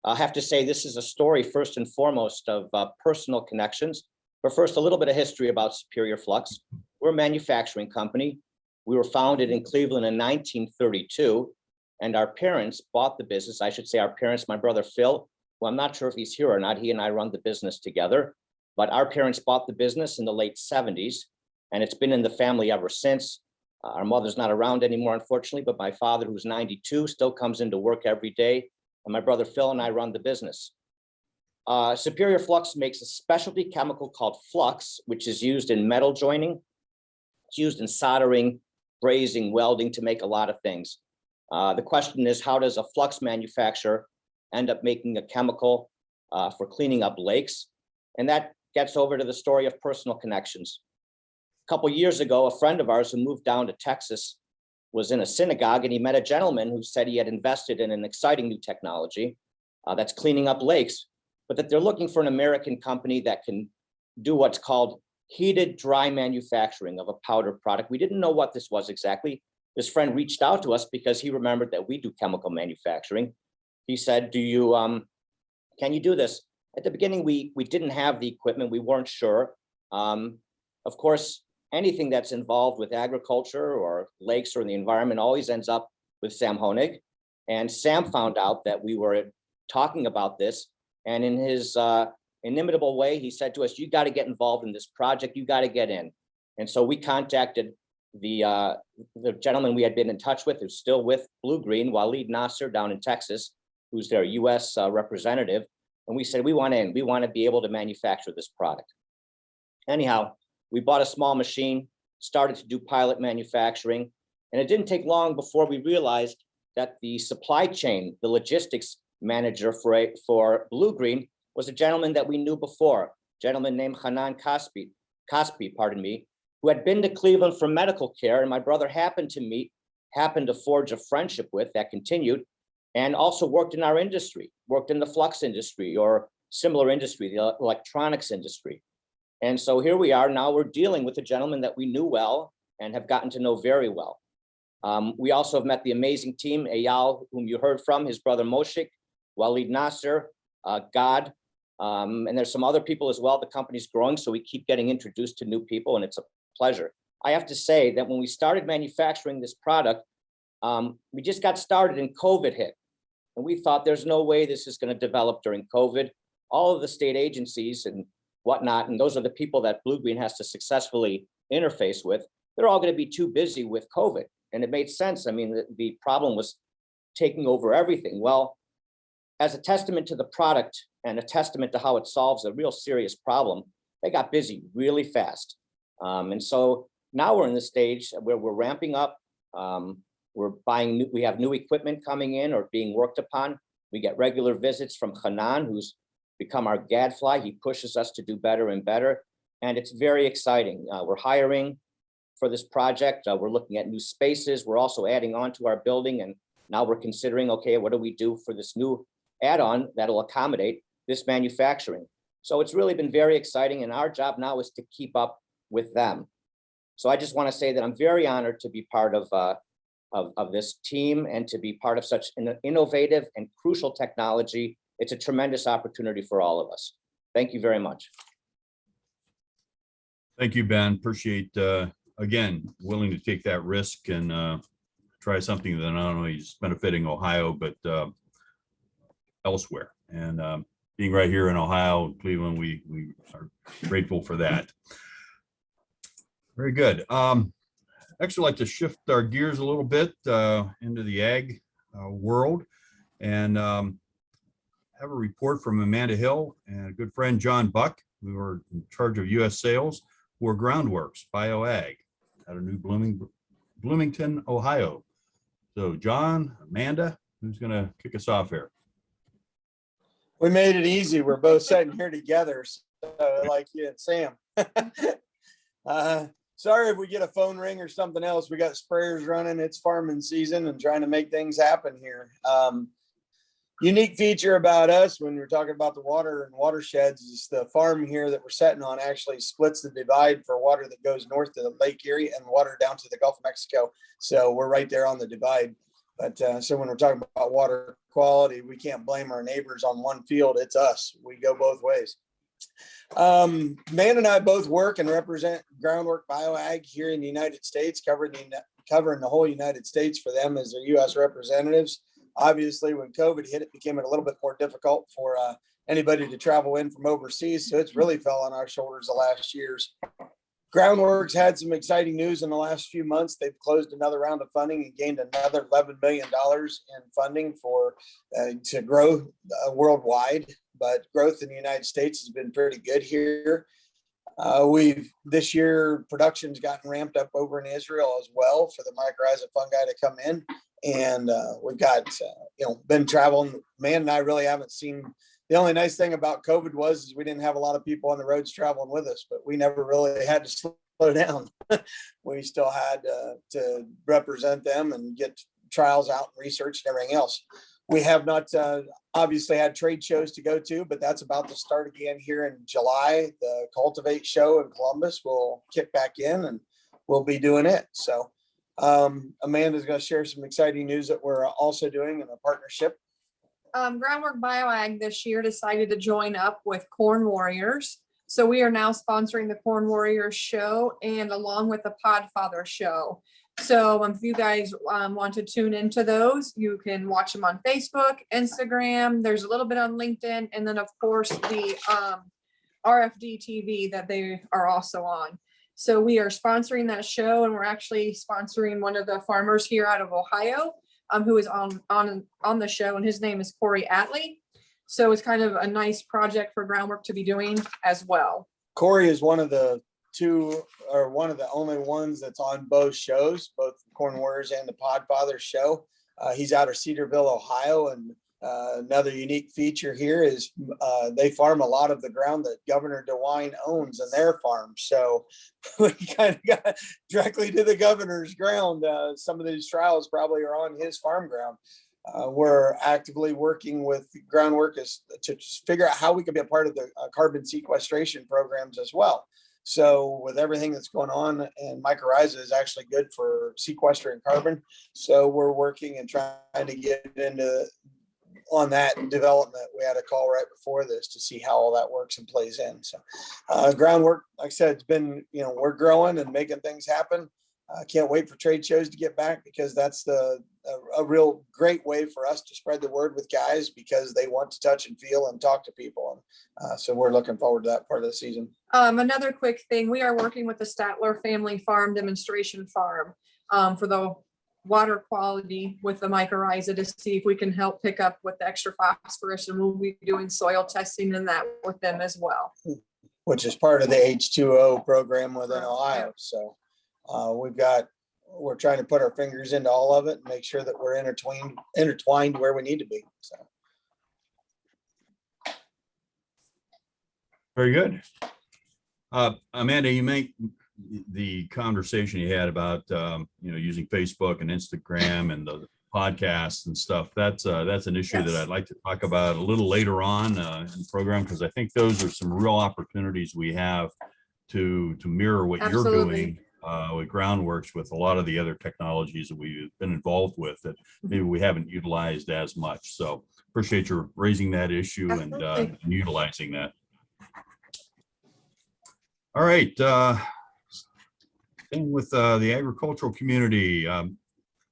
I have to say this is a story first and foremost of personal connections. But first, a little bit of history about Superior Flux. We're a manufacturing company. We were founded in Cleveland in 1932, and our parents bought the business. I should say our parents, my brother Phil, well, I'm not sure if he's here or not. He and I run the business together, but our parents bought the business in the late 70s, and it's been in the family ever since. Our mother's not around anymore, unfortunately, but my father, who's 92, still comes into work every day, and my brother Phil and I run the business. Superior Flux makes a specialty chemical called Flux, which is used in metal joining. It's used in soldering, brazing, welding, to make a lot of things. The question is, how does a flux manufacturer end up making a chemical for cleaning up lakes? And that gets over to the story of personal connections. A couple of years ago, a friend of ours who moved down to Texas was in a synagogue, and he met a gentleman who said he had invested in an exciting new technology that's cleaning up lakes, but that they're looking for an American company that can do what's called heated dry manufacturing of a powder product. We didn't know what this was exactly. This friend reached out to us because he remembered that we do chemical manufacturing. He said, can you do this? At the beginning, we didn't have the equipment. We weren't sure. Of course, anything that's involved with agriculture or lakes or the environment always ends up with Sam Honig. And Sam found out that we were talking about this. And in his inimitable way, he said to us, you got to get involved in this project. You got to get in. And so we contacted the gentleman we had been in touch with, who's still with Blue Green, Waleed Nasser down in Texas, who's their US representative. And we said, we want in, we want to be able to manufacture this product. Anyhow, we bought a small machine, started to do pilot manufacturing, and it didn't take long before we realized that the supply chain, the logistics manager for Blue Green was a gentleman that we knew before, a gentleman named Hanan Kaspi, pardon me, who had been to Cleveland for medical care, and my brother happened to forge a friendship with that continued, and also worked in our industry, worked in the flux industry or similar industry, the electronics industry. And so here we are now, we're dealing with a gentleman that we knew well and have gotten to know very well. We also have met the amazing team, Eyal, whom you heard from, his brother Moshe, Waleed Nasser, God, and there's some other people as well. The company's growing, so we keep getting introduced to new people, and it's a pleasure. I have to say that when we started manufacturing this product, we just got started and COVID hit. And we thought there's no way this is going to develop during COVID. All of the state agencies and whatnot, and those are the people that Blue Green has to successfully interface with, they're all going to be too busy with COVID. And it made sense. I mean, the problem was taking over everything. Well, as a testament to the product and a testament to how it solves a real serious problem, they got busy really fast. And so now we're in the stage where we're ramping up. We have new equipment coming in or being worked upon. We get regular visits from Hanan, who's become our gadfly. He pushes us to do better and better. And it's very exciting. We're hiring for this project. We're looking at new spaces. We're also adding on to our building. And now we're considering, okay, what do we do for this new add-on that'll accommodate this manufacturing? So it's really been very exciting. And our job now is to keep up with them. So I just want to say that I'm very honored to be part of this team and to be part of such an innovative and crucial technology. It's a tremendous opportunity for all of us. Thank you very much. Thank you, Ben. Appreciate, again, willing to take that risk and try something that not only is benefiting Ohio, but elsewhere. And being right here in Ohio, Cleveland, we are grateful for that. Very good. Actually, I'd like to shift our gears a little bit into the ag world and have a report from Amanda Hill and a good friend, John Buck, who are in charge of U.S. sales for Groundworks BioAg out of New Bloomington, Ohio. So John, Amanda, who's going to kick us off here? We made it easy. We're both sitting here together, so like you and Sam. Sorry if we get a phone ring or something else. We got sprayers running. It's farming season and trying to make things happen here. Unique feature about us when we're talking about the water and watersheds is the farm here that we're sitting on actually splits the divide for water that goes north to the Lake Erie and water down to the Gulf of Mexico. So we're right there on the divide. But so when we're talking about water quality, we can't blame our neighbors on one field. It's us. We go both ways. Man and I both work and represent Groundwork BioAg here in the United States, covering the whole United States for them as their U.S. representatives. Obviously, when COVID hit, it became a little bit more difficult for anybody to travel in from overseas. So it's really fell on our shoulders the last years. Groundworks had some exciting news in the last few months. They've closed another round of funding and gained another $11 million in funding for to grow worldwide. But growth in the United States has been pretty good here. This year production's gotten ramped up over in Israel as well for the mycorrhiza fungi to come in. And we've got, been traveling. Man and I really haven't seen. The only nice thing about COVID is we didn't have a lot of people on the roads traveling with us, but we never really had to slow down. We still had to represent them and get trials out and research and everything else. We have not obviously had trade shows to go to, but that's about to start again here in July. The Cultivate show in Columbus will kick back in and we'll be doing it. So Amanda's going to share some exciting news that we're also doing in a partnership. Groundwork BioAg this year decided to join up with Corn Warriors. So we are now sponsoring the Corn Warriors show and along with the Podfather show. So if you guys want to tune into those, you can watch them on Facebook, Instagram. There's a little bit on LinkedIn. And then of course the RFD TV that they are also on. So we are sponsoring that show and we're actually sponsoring one of the farmers here out of Ohio who is on the show, and his name is Corey Atley. So it's kind of a nice project for Groundwork to be doing as well. Corey is one of the only ones that's on both shows, both Corn Warriors and the Podfather show. He's out of Cedarville, Ohio, and another unique feature here is they farm a lot of the ground that Governor DeWine owns in their farm. So we kind of got directly to the governor's ground. Some of these trials probably are on his farm ground. We're actively working with Groundwork to figure out how we can be a part of the carbon sequestration programs as well. So with everything that's going on, and mycorrhiza is actually good for sequestering carbon. So we're working and trying to get into on that development. We had a call right before this to see how all that works and plays in. So Groundwork, like I said, it's been, we're growing and making things happen. I can't wait for trade shows to get back because that's a real great way for us to spread the word with guys because they want to touch and feel and talk to people. So we're looking forward to that part of the season. Another quick thing, we are working with the Statler Family Farm Demonstration Farm for the water quality with the mycorrhiza to see if we can help pick up with the extra phosphorus, and we'll be doing soil testing and that with them as well. Which is part of the H2O program within Ohio. So we're trying to put our fingers into all of it and make sure that we're intertwined where we need to be. So. Very good. Amanda, you make the conversation you had about using Facebook and Instagram and the podcasts and stuff. That's an issue that I'd like to talk about a little later on in the program, because I think those are some real opportunities we have to mirror what you're doing with Groundworks, with a lot of the other technologies that we've been involved with that maybe we haven't utilized as much. So appreciate you raising that issue and utilizing that. All right. Staying with the agricultural community,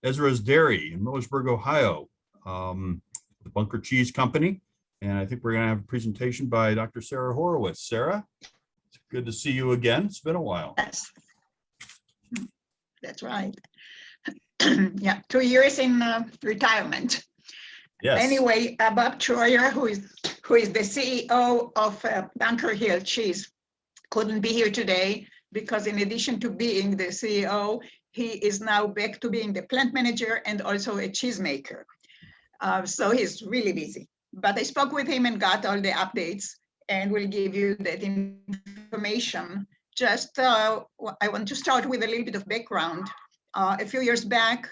Ezra's Dairy in Millersburg, Ohio, the Bunker Cheese Company. And I think we're going to have a presentation by Dr. Sarah Horowitz. Sarah, it's good to see you again. It's been a while. Yes, that's right. Yeah, 2 years in retirement. Yes. Anyway, Bob Troyer, who is the CEO of Bunker Hill Cheese, couldn't be here today because in addition to being the CEO, he is now back to being the plant manager and also a cheesemaker. So he's really busy. But I spoke with him and got all the updates, and will give you that information. Just, I want to start with a little bit of background. A few years back,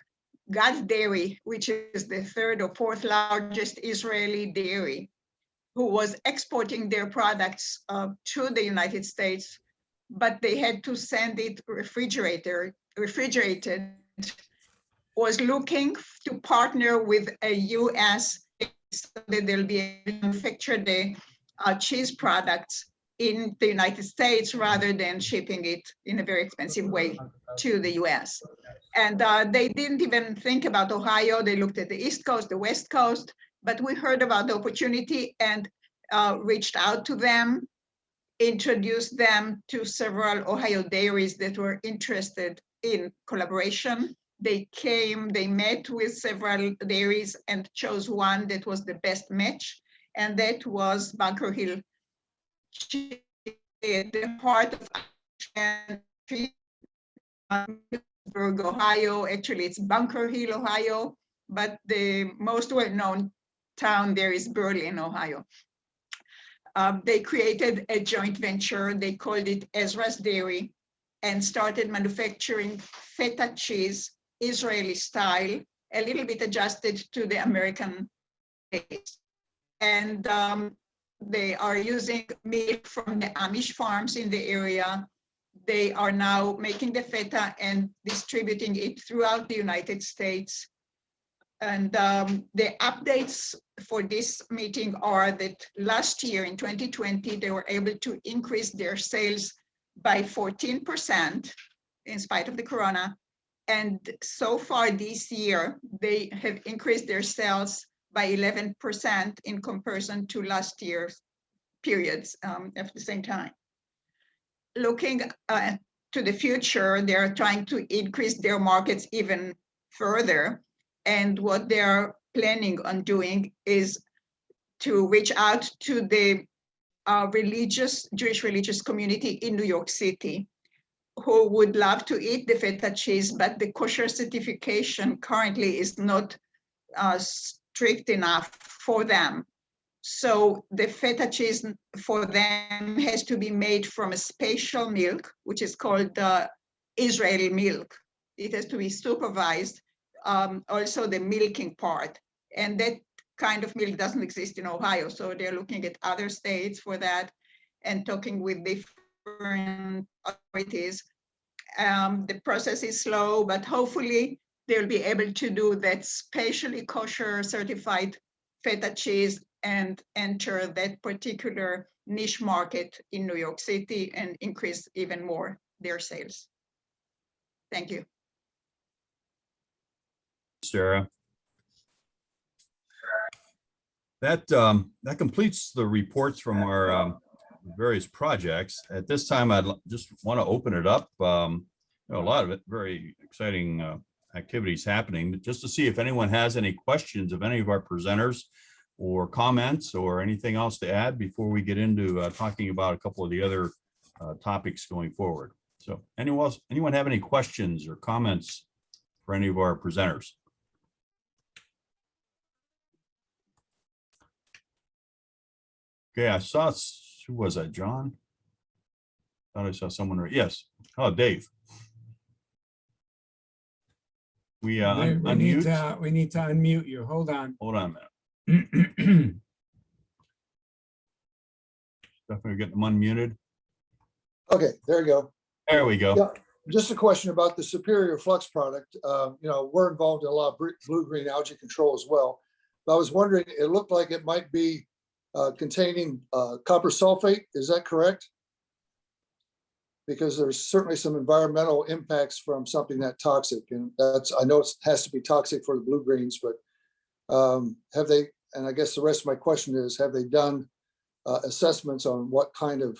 God's Dairy, which is the third or fourth largest Israeli dairy, who was exporting their products to the United States, but they had to send it refrigerated, was looking to partner with a US so that they'll be able to manufacture the cheese products in the United States rather than shipping it in a very expensive way to the US. And they didn't even think about Ohio. They looked at the East Coast, the West Coast, but we heard about the opportunity and reached out to them, introduced them to several Ohio dairies that were interested in collaboration. They came, they met with several dairies and chose one that was the best match, and that was Bunker Hill, the heart of Ohio. Actually, it's Bunker Hill, Ohio, but the most well-known town there is Berlin, Ohio. They created a joint venture. They called it Ezra's Dairy and started manufacturing feta cheese, Israeli style, a little bit adjusted to the American taste. And they are using milk from the Amish farms in the area. They are now making the feta and distributing it throughout the United States. And the updates for this meeting are that last year in 2020, they were able to increase their sales by 14% in spite of the corona. And so far this year, they have increased their sales by 11% in comparison to last year's periods at the same time. Looking to the future, they're trying to increase their markets even further. And what they're planning on doing is to reach out to the Jewish religious community in New York City, who would love to eat the feta cheese, but the kosher certification currently is not strict enough for them. So the feta cheese for them has to be made from a special milk, which is called Israeli milk. It has to be supervised, also the milking part. And that kind of milk doesn't exist in Ohio. So they're looking at other states for that and talking with different authorities. The process is slow, but hopefully they'll be able to do that specially kosher certified feta cheese and enter that particular niche market in New York City and increase even more their sales. Thank you. Sarah. That completes the reports from our various projects. At this time, I'd just want to open it up. A lot of it very exciting activities happening, just to see if anyone has any questions of any of our presenters or comments or anything else to add before we get into talking about a couple of the other topics going forward. So anyone have any questions or comments for any of our presenters? Okay, I saw, who was that, John? Thought I saw someone, yes. Oh, Dave. We Dave, we need unmute. to unmute you. Hold on. Hold on a minute. Definitely get them unmuted. Okay, there you go. There we go. Yeah, just a question about the Superior Flux product. You know, we're involved in a lot of blue-green algae control as well. But I was wondering, it looked like it might be containing copper sulfate. Is that correct? Because there's certainly some environmental impacts from something that toxic, and that's, I know it has to be toxic for the blue greens, but have they? And I guess the rest of my question is, have they done assessments on what kind of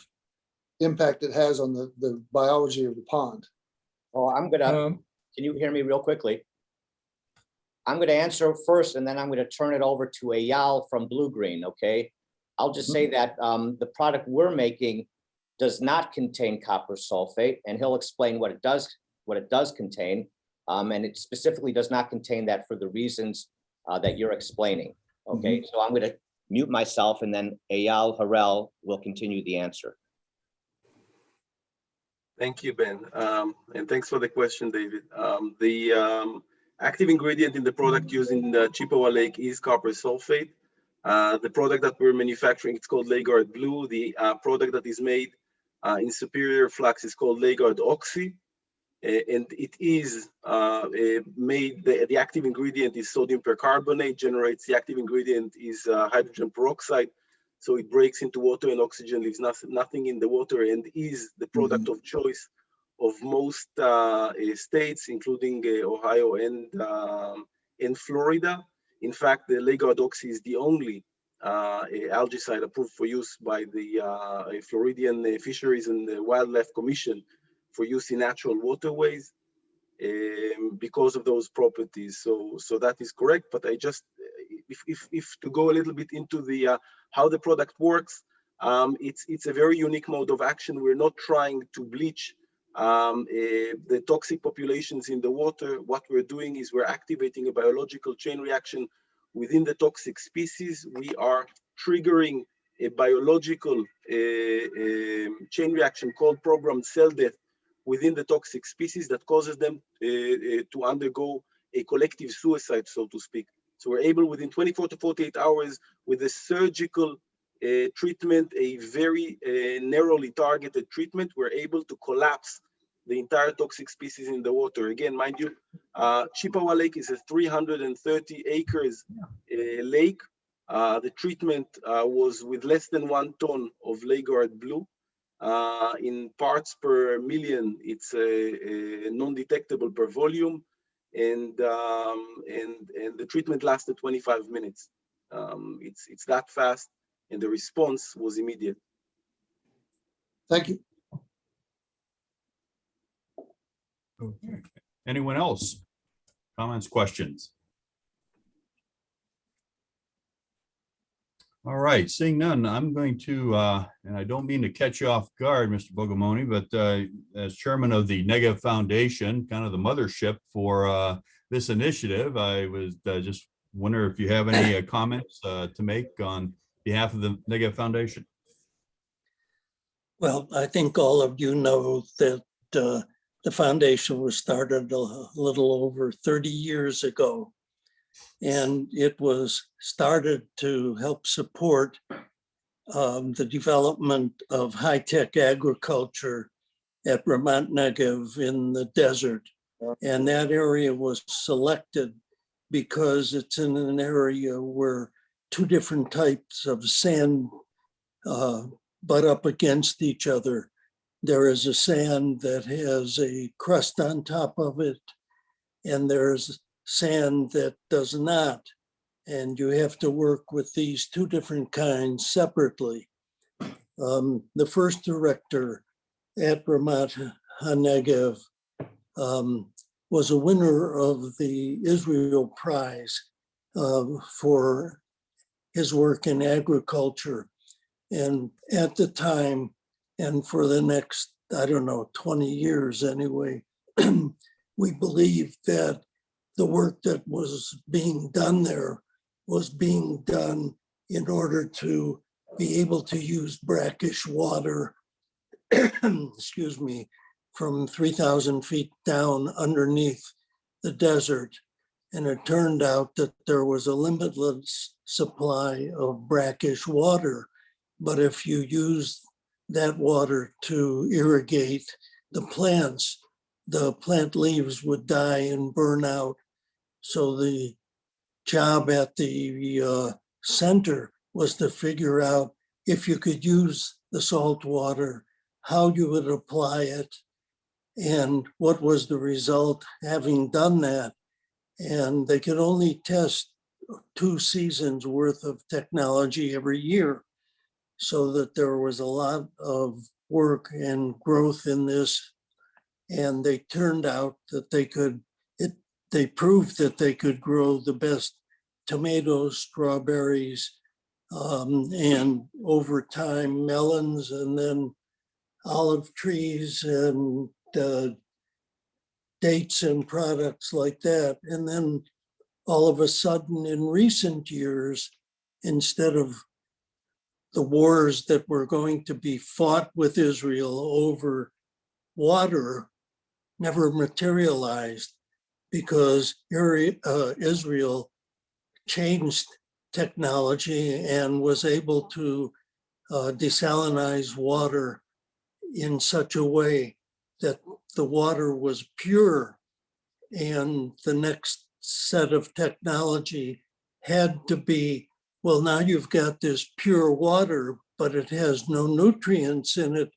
impact it has on the biology of the pond? Oh, I'm gonna, can you hear me real quickly? I'm gonna answer first, and then I'm gonna turn it over to Eyal from Blue Green, okay? I'll just say that the product we're making does not contain copper sulfate, and he'll explain what it does contain. And it specifically does not contain that for the reasons that you're explaining, okay? So I'm gonna mute myself, and then Eyal Harel will continue the answer. Thank you, Ben. And thanks for the question, David. The active ingredient in the product used in the Chippewa Lake is copper sulfate. The product that we're manufacturing, it's called Lakeguard Blue. The product that is made in Superior Flux is called Lakeguard Oxy. And it is made, the active ingredient is sodium percarbonate, generates, the active ingredient is hydrogen peroxide. So it breaks into water and oxygen, leaves nothing in the water, and is the product of choice of most states, including Ohio and Florida. In fact, the Lakeguard Oxy is the only algicide approved for use by the Floridian Fisheries and Wildlife Commission for use in natural waterways because of those properties. So that is correct. But I just, if to go a little bit into the how the product works, it's a very unique mode of action. We're not trying to bleach the toxic populations in the water. What we're doing is we're activating a biological chain reaction within the toxic species. We are triggering a biological chain reaction called programmed cell death within the toxic species that causes them to undergo a collective suicide, so to speak. So we're able within 24 to 48 hours with a surgical treatment, a very narrowly targeted treatment, we're able to collapse the entire toxic species in the water. Again, mind you, Chippewa Lake is a 330 acres lake. The treatment was with less than 1 ton of Lakeguard Blue. In parts per million, it's non-detectable per volume, and the treatment lasted 25 minutes. It's that fast, and the response was immediate. Thank you. Okay. Anyone else? Comments, questions? All right, seeing none, I'm going to, and I don't mean to catch you off guard, Mr. Bogomoni, but as chairman of the Negev Foundation, kind of the mothership for this initiative, I was just wonder if you have any comments to make on behalf of the Negev Foundation. Well, I think all of you know that the foundation was started a little over 30 years ago. And it was started to help support the development of high-tech agriculture at Ramat Negev in the desert. And that area was selected because it's in an area where 2 different types of sand butt up against each other. There is a sand that has a crust on top of it, and there's sand that does not, and you have to work with these 2 different kinds separately. The first director at Ramat HaNegev was a winner of the Israel Prize for his work in agriculture. And at the time, and for the next, I don't know, 20 years anyway, we believed that the work that was being done there was being done in order to be able to use brackish water, excuse me, from 3,000 feet down underneath the desert. And it turned out that there was a limitless supply of brackish water. But if you use that water to irrigate the plant leaves would die and burn out. So the job at the center was to figure out if you could use the salt water, how you would apply it, and what was the result having done that. And they could only test 2 seasons worth of technology every year, so that there was a lot of work and growth in this. And they turned out that they proved that they could grow the best tomatoes, strawberries, and over time melons, and then olive trees and dates and products like that. And then all of a sudden in recent years, instead of the wars that were going to be fought with Israel over water never materialized, because Israel changed technology and was able to desalinize water in such a way that the water was pure. And the next set of technology had to be, well, now you've got this pure water, but it has no nutrients in it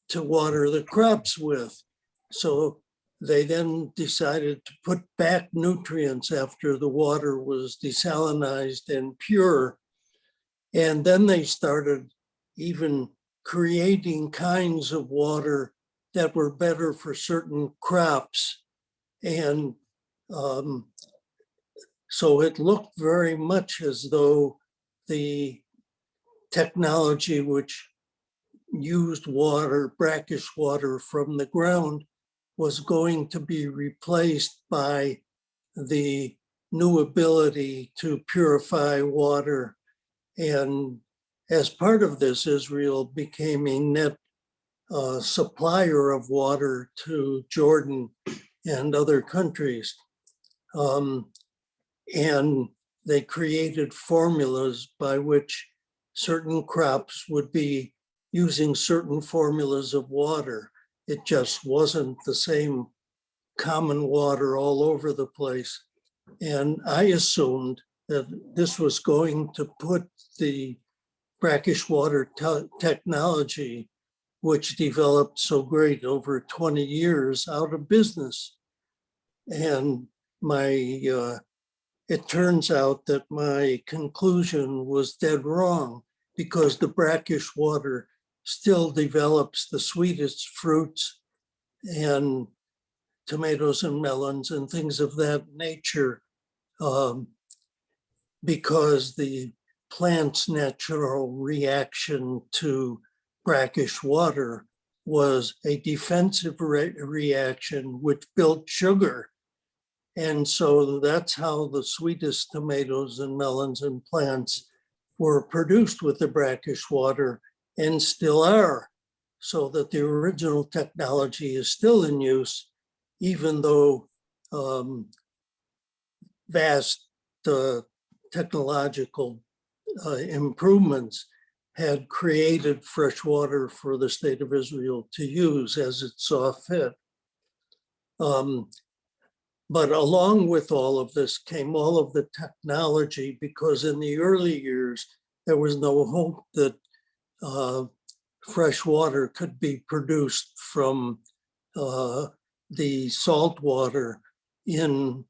to water the crops with. So they then decided to put back nutrients after the water was desalinized and pure. And then they started even creating kinds of water that were better for certain crops. And so it looked very much as though the technology which used water, brackish water from the ground, was going to be replaced by the new ability to purify water. And as part of this, Israel became a net supplier of water to Jordan and other countries. And they created formulas by which certain crops would be using certain formulas of water. It just wasn't the same common water all over the place. And I assumed that this was going to put the brackish water technology, which developed so great over 20 years, out of business. And it turns out that my conclusion was dead wrong, because the brackish water still develops the sweetest fruits and tomatoes and melons and things of that nature, because the plant's natural reaction to brackish water was a defensive reaction which built sugar. And so that's how the sweetest tomatoes and melons and plants were produced with the brackish water, and still are, so that the original technology is still in use, even though vast technological improvements had created fresh water for the state of Israel to use as it saw fit. But along with all of this came all of the technology, because in the early years, there was no hope that fresh water could be produced from the salt water in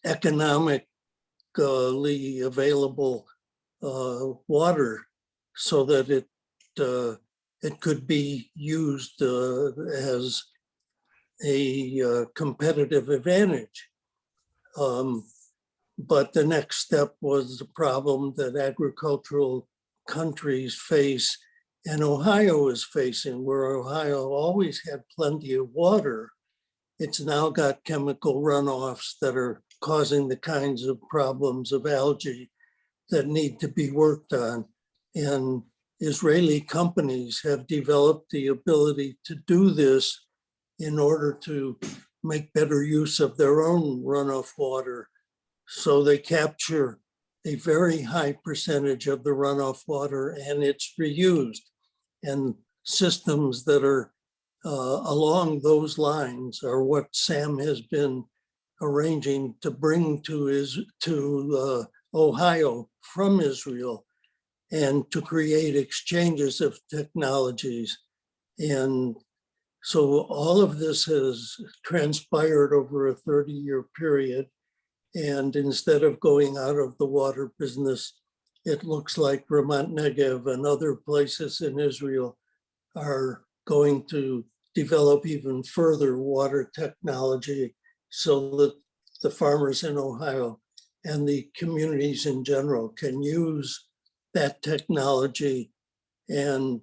economically available water, so that it could be used as a competitive advantage. But the next step was the problem that agricultural countries face and Ohio is facing, where Ohio always had plenty of water. It's now got chemical runoffs that are causing the kinds of problems of algae that need to be worked on. And Israeli companies have developed the ability to do this in order to make better use of their own runoff water. So they capture a very high percentage of the runoff water and it's reused. And systems that are along those lines are what Sam has been arranging to bring to Ohio from Israel and to create exchanges of technologies. And so all of this has transpired over a 30-year period. And instead of going out of the water business, it looks like Ramat Negev and other places in Israel are going to develop even further water technology so that the farmers in Ohio and the communities in general can use that technology. And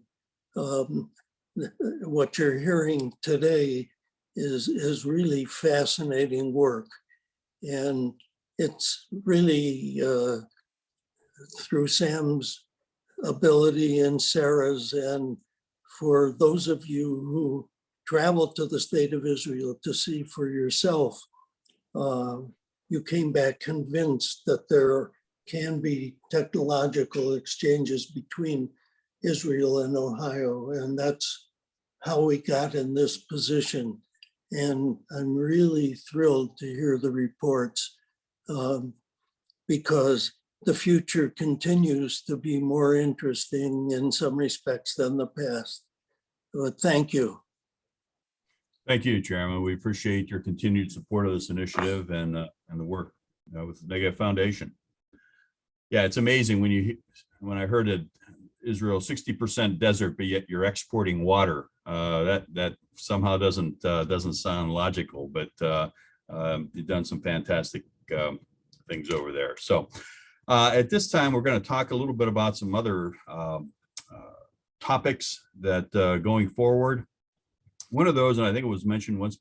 what you're hearing today is really fascinating work. And it's really through Sam's ability and Sarah's, and for those of you who travel to the state of Israel to see for yourself, you came back convinced that there can be technological exchanges between Israel and Ohio, and that's how we got in this position. And I'm really thrilled to hear the reports because the future continues to be more interesting in some respects than the past. But thank you. Thank you, Chairman. We appreciate your continued support of this initiative and the work with the Negev Foundation. Yeah, it's amazing when I heard that Israel 60% desert, but yet you're exporting water. That somehow doesn't sound logical, but you've done some fantastic things over there. So at this time, we're going to talk a little bit about some other topics that going forward. One of those, and I think it was mentioned once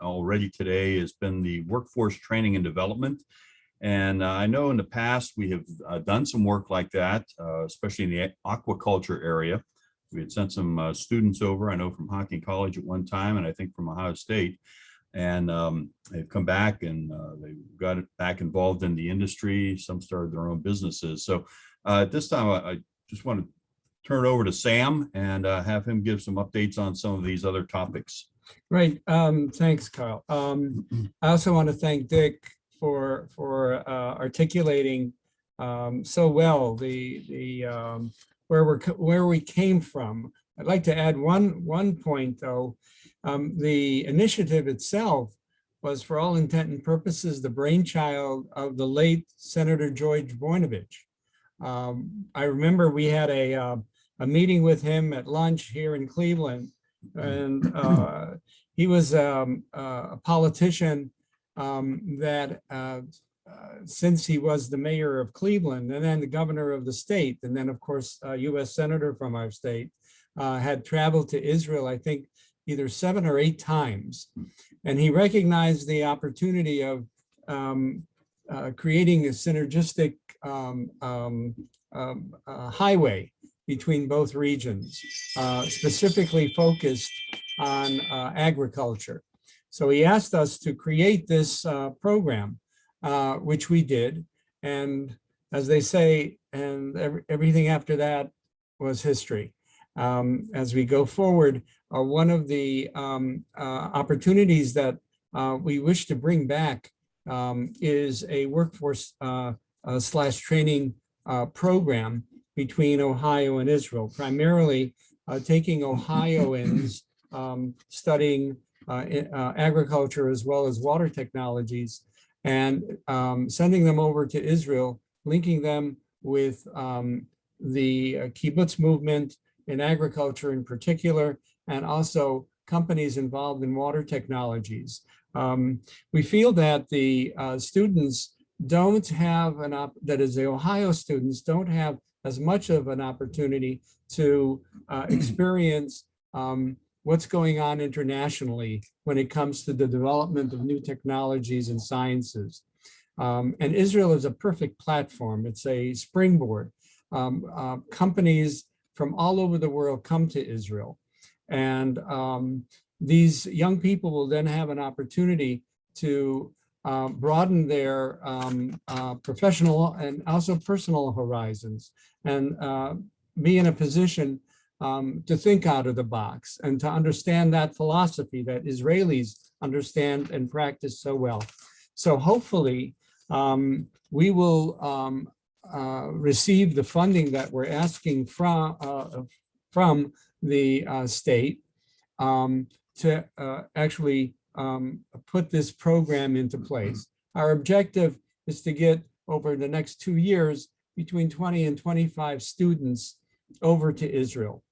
already today, has been the workforce training and development. And I know in the past we have done some work like that, especially in the aquaculture area. We had sent some students over, I know from Hocking College at one time, and I think from Ohio State. And they've come back and they got back involved in the industry. Some started their own businesses. So at this time, I just want to turn it over to Sam and have him give some updates on some of these other topics. Great. Thanks, Carl. I also want to thank Dick for articulating so well the where we came from. I'd like to add one point though. The initiative itself was, for all intent and purposes, the brainchild of the late Senator George Voinovich. I remember we had a meeting with him at lunch here in Cleveland, and he was a politician that since he was the mayor of Cleveland and then the governor of the state, and then of course a US senator from our state, had traveled to Israel, I think either 7 or 8 times. And he recognized the opportunity of creating a synergistic highway between both regions, specifically focused on agriculture. So he asked us to create this program, which we did. And as they say, and everything after that was history. As we go forward, one of the opportunities that we wish to bring back is a workforce / training program between Ohio and Israel, primarily taking Ohioans studying agriculture as well as water technologies and sending them over to Israel, linking them with the kibbutz movement in agriculture in particular, and also companies involved in water technologies. We feel that the students don't have that is, the Ohio students don't have as much of an opportunity to experience what's going on internationally when it comes to the development of new technologies and sciences. And Israel is a perfect platform. It's a springboard. Companies from all over the world come to Israel. And these young people will then have an opportunity to broaden their professional and also personal horizons, and be in a position to think out of the box and to understand that philosophy that Israelis understand and practice so well. So hopefully we will receive the funding that we're asking from the state to actually put this program into place. Our objective is to get over the next 2 years between 20 and 25 students over to Israel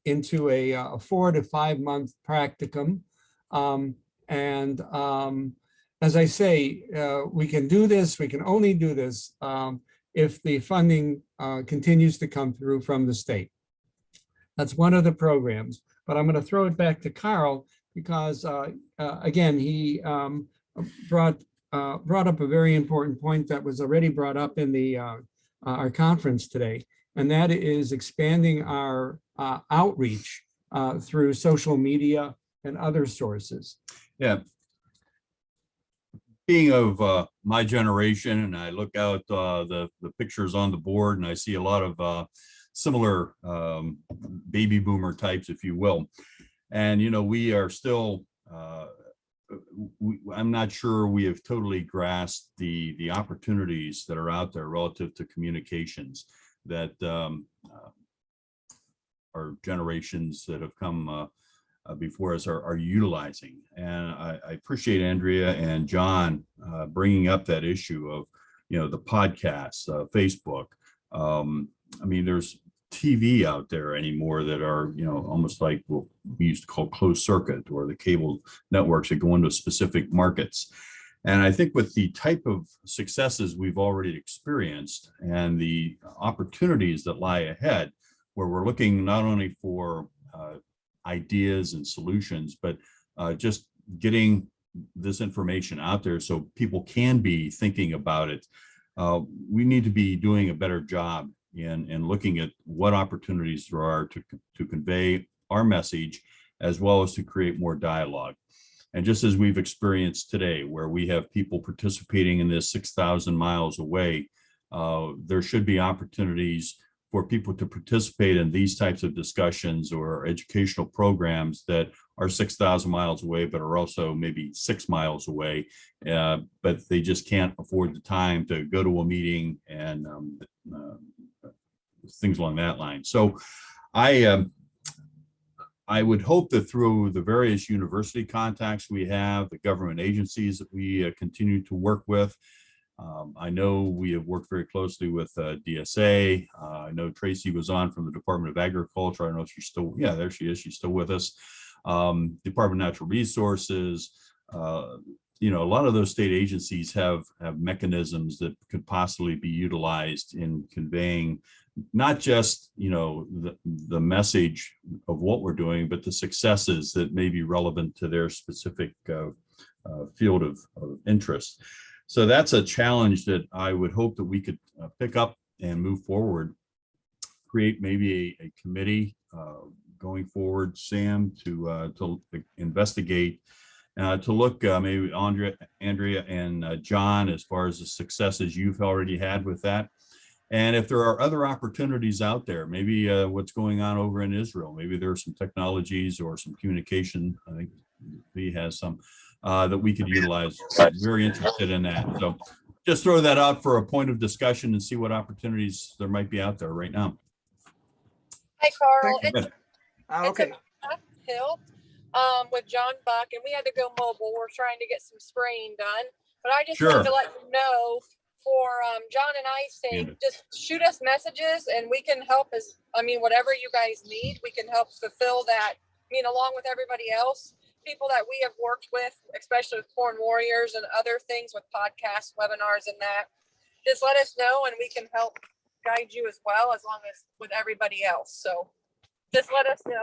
into a 4 to 5 month practicum. As I say, we can do this, we can only do this if the funding continues to come through from the state. That's one of the programs, but I'm going to throw it back to Carl because again, he brought up a very important point that was already brought up in the our conference today, and that is expanding our outreach through social media and other sources. Yeah. Being of my generation, and I look out the pictures on the board, and I see a lot of similar baby boomer types, if you will. And, you know, we are still, I'm not sure we have totally grasped the opportunities that are out there relative to communications that our generations that have come before us are utilizing. And I appreciate Andrea and John bringing up that issue of, you know, the podcasts, Facebook. I mean, there's TV out there anymore that are, you know, almost like what we used to call closed circuit, or the cable networks that go into specific markets. And I think with the type of successes we've already experienced and the opportunities that lie ahead, where we're looking not only for ideas and solutions, but just getting this information out there so people can be thinking about it. We need to be doing a better job in looking at what opportunities there are to convey our message, as well as to create more dialogue. And just as we've experienced today, where we have people participating in this 6,000 miles away, there should be opportunities for people to participate in these types of discussions or educational programs that are 6,000 miles away, but are also maybe 6 miles away, but they just can't afford the time to go to a meeting and things along that line. So I would hope that through the various university contacts we have, the government agencies that we continue to work with, I know we have worked very closely with DSA. I know Tracy was on from the Department of Agriculture. I don't know if she's still, yeah, there she is. She's still with us. Department of Natural Resources. You know, a lot of those state agencies have mechanisms that could possibly be utilized in conveying not just, you know, the message of what we're doing, but the successes that may be relevant to their specific field of interest. So that's a challenge that I would hope that we could pick up and move forward, create maybe a committee going forward, Sam, to investigate, to look maybe Andrea and John, as far as the successes you've already had with that. And if there are other opportunities out there, maybe what's going on over in Israel, maybe there are some technologies or some communication, I think he has some, that we could utilize. I'm very interested in that. So just throw that out for a point of discussion and see what opportunities there might be out there right now. Hi, Carl. Okay. It's Hill with John Buck, and we had to go mobile. We're trying to get some spraying done, but I just wanted to let you know, for John and I say, just shoot us messages and we can help whatever you guys need, we can help fulfill that mean, along with everybody else, people that we have worked with, especially with Corn Warriors and other things with podcasts, webinars, and that, just let us know and we can help guide you as well, as long as with everybody else. So just let us know.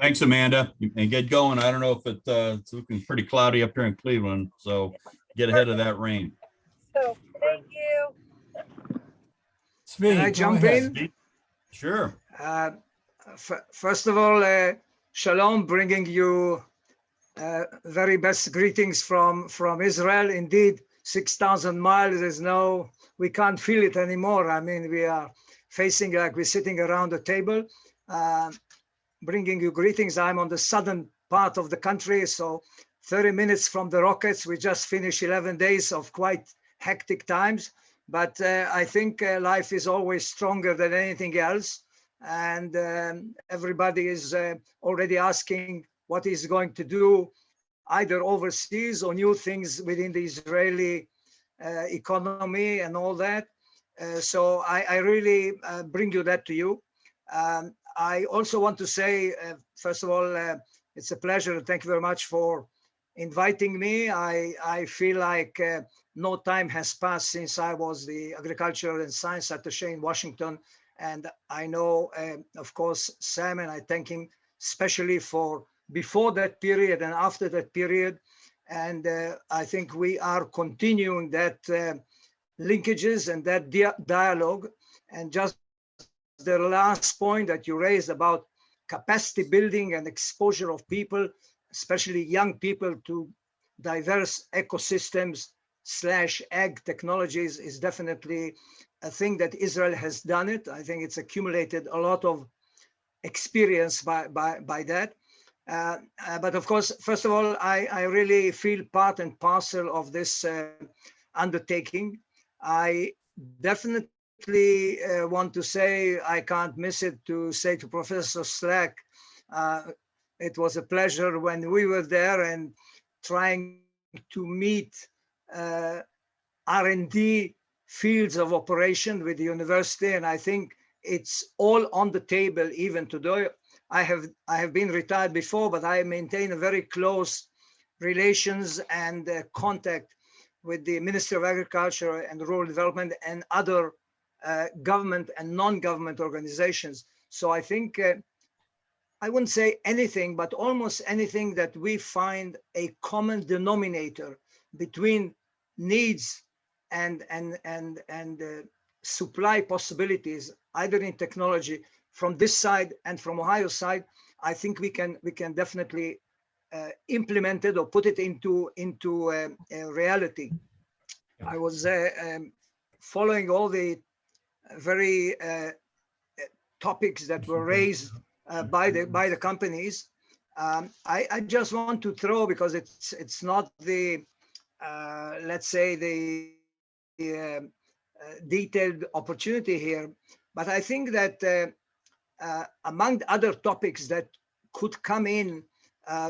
Thanks, Amanda, and get going. I don't know if it's looking pretty cloudy up here in Cleveland, so get ahead of that rain. So thank you. Speak, Can I go jump ahead. in? Sure. First of all, Shalom, bringing you very best greetings from Israel. Indeed, 6,000 miles is we can't feel it anymore. I mean, we are facing like we're sitting around the table, bringing you greetings. I'm on the southern part of the country, so 30 minutes from the rockets. We just finished 11 days of quite hectic times, but I think life is always stronger than anything else. And everybody is already asking what he's going to do, either overseas or new things within the Israeli economy and all that. So I really bring you that to you. I also want to say, first of all, it's a pleasure. Thank you very much for inviting me. I feel like no time has passed since I was the Agriculture and Science Attaché in Washington. And I know, of course, Sam, and I thank him especially for before that period and after that period. And I think we are continuing that linkages and that dialogue. And just the last point that you raised about capacity building and exposure of people, especially young people, to diverse ecosystems / ag technologies is definitely a thing that Israel has done it. I think it's accumulated a lot of experience by that. But of course, first of all, I really feel part and parcel of this undertaking. I definitely want to say, I can't miss it to say to Professor Slack, it was a pleasure when we were there and trying to meet R&D fields of operation with the university. And I think it's all on the table even today. I have been retired before, but I maintain a very close relations and contact with the Ministry of Agriculture and Rural Development and other government and non-government organizations. So I think I wouldn't say anything, but almost anything that we find a common denominator between needs and supply possibilities, either in technology from this side and from Ohio side, I think we can definitely implement it or put it into reality. I was following all the very topics that were raised by the companies. I just want to throw, because it's not the let's say the detailed opportunity here, but I think that among other topics that could come in,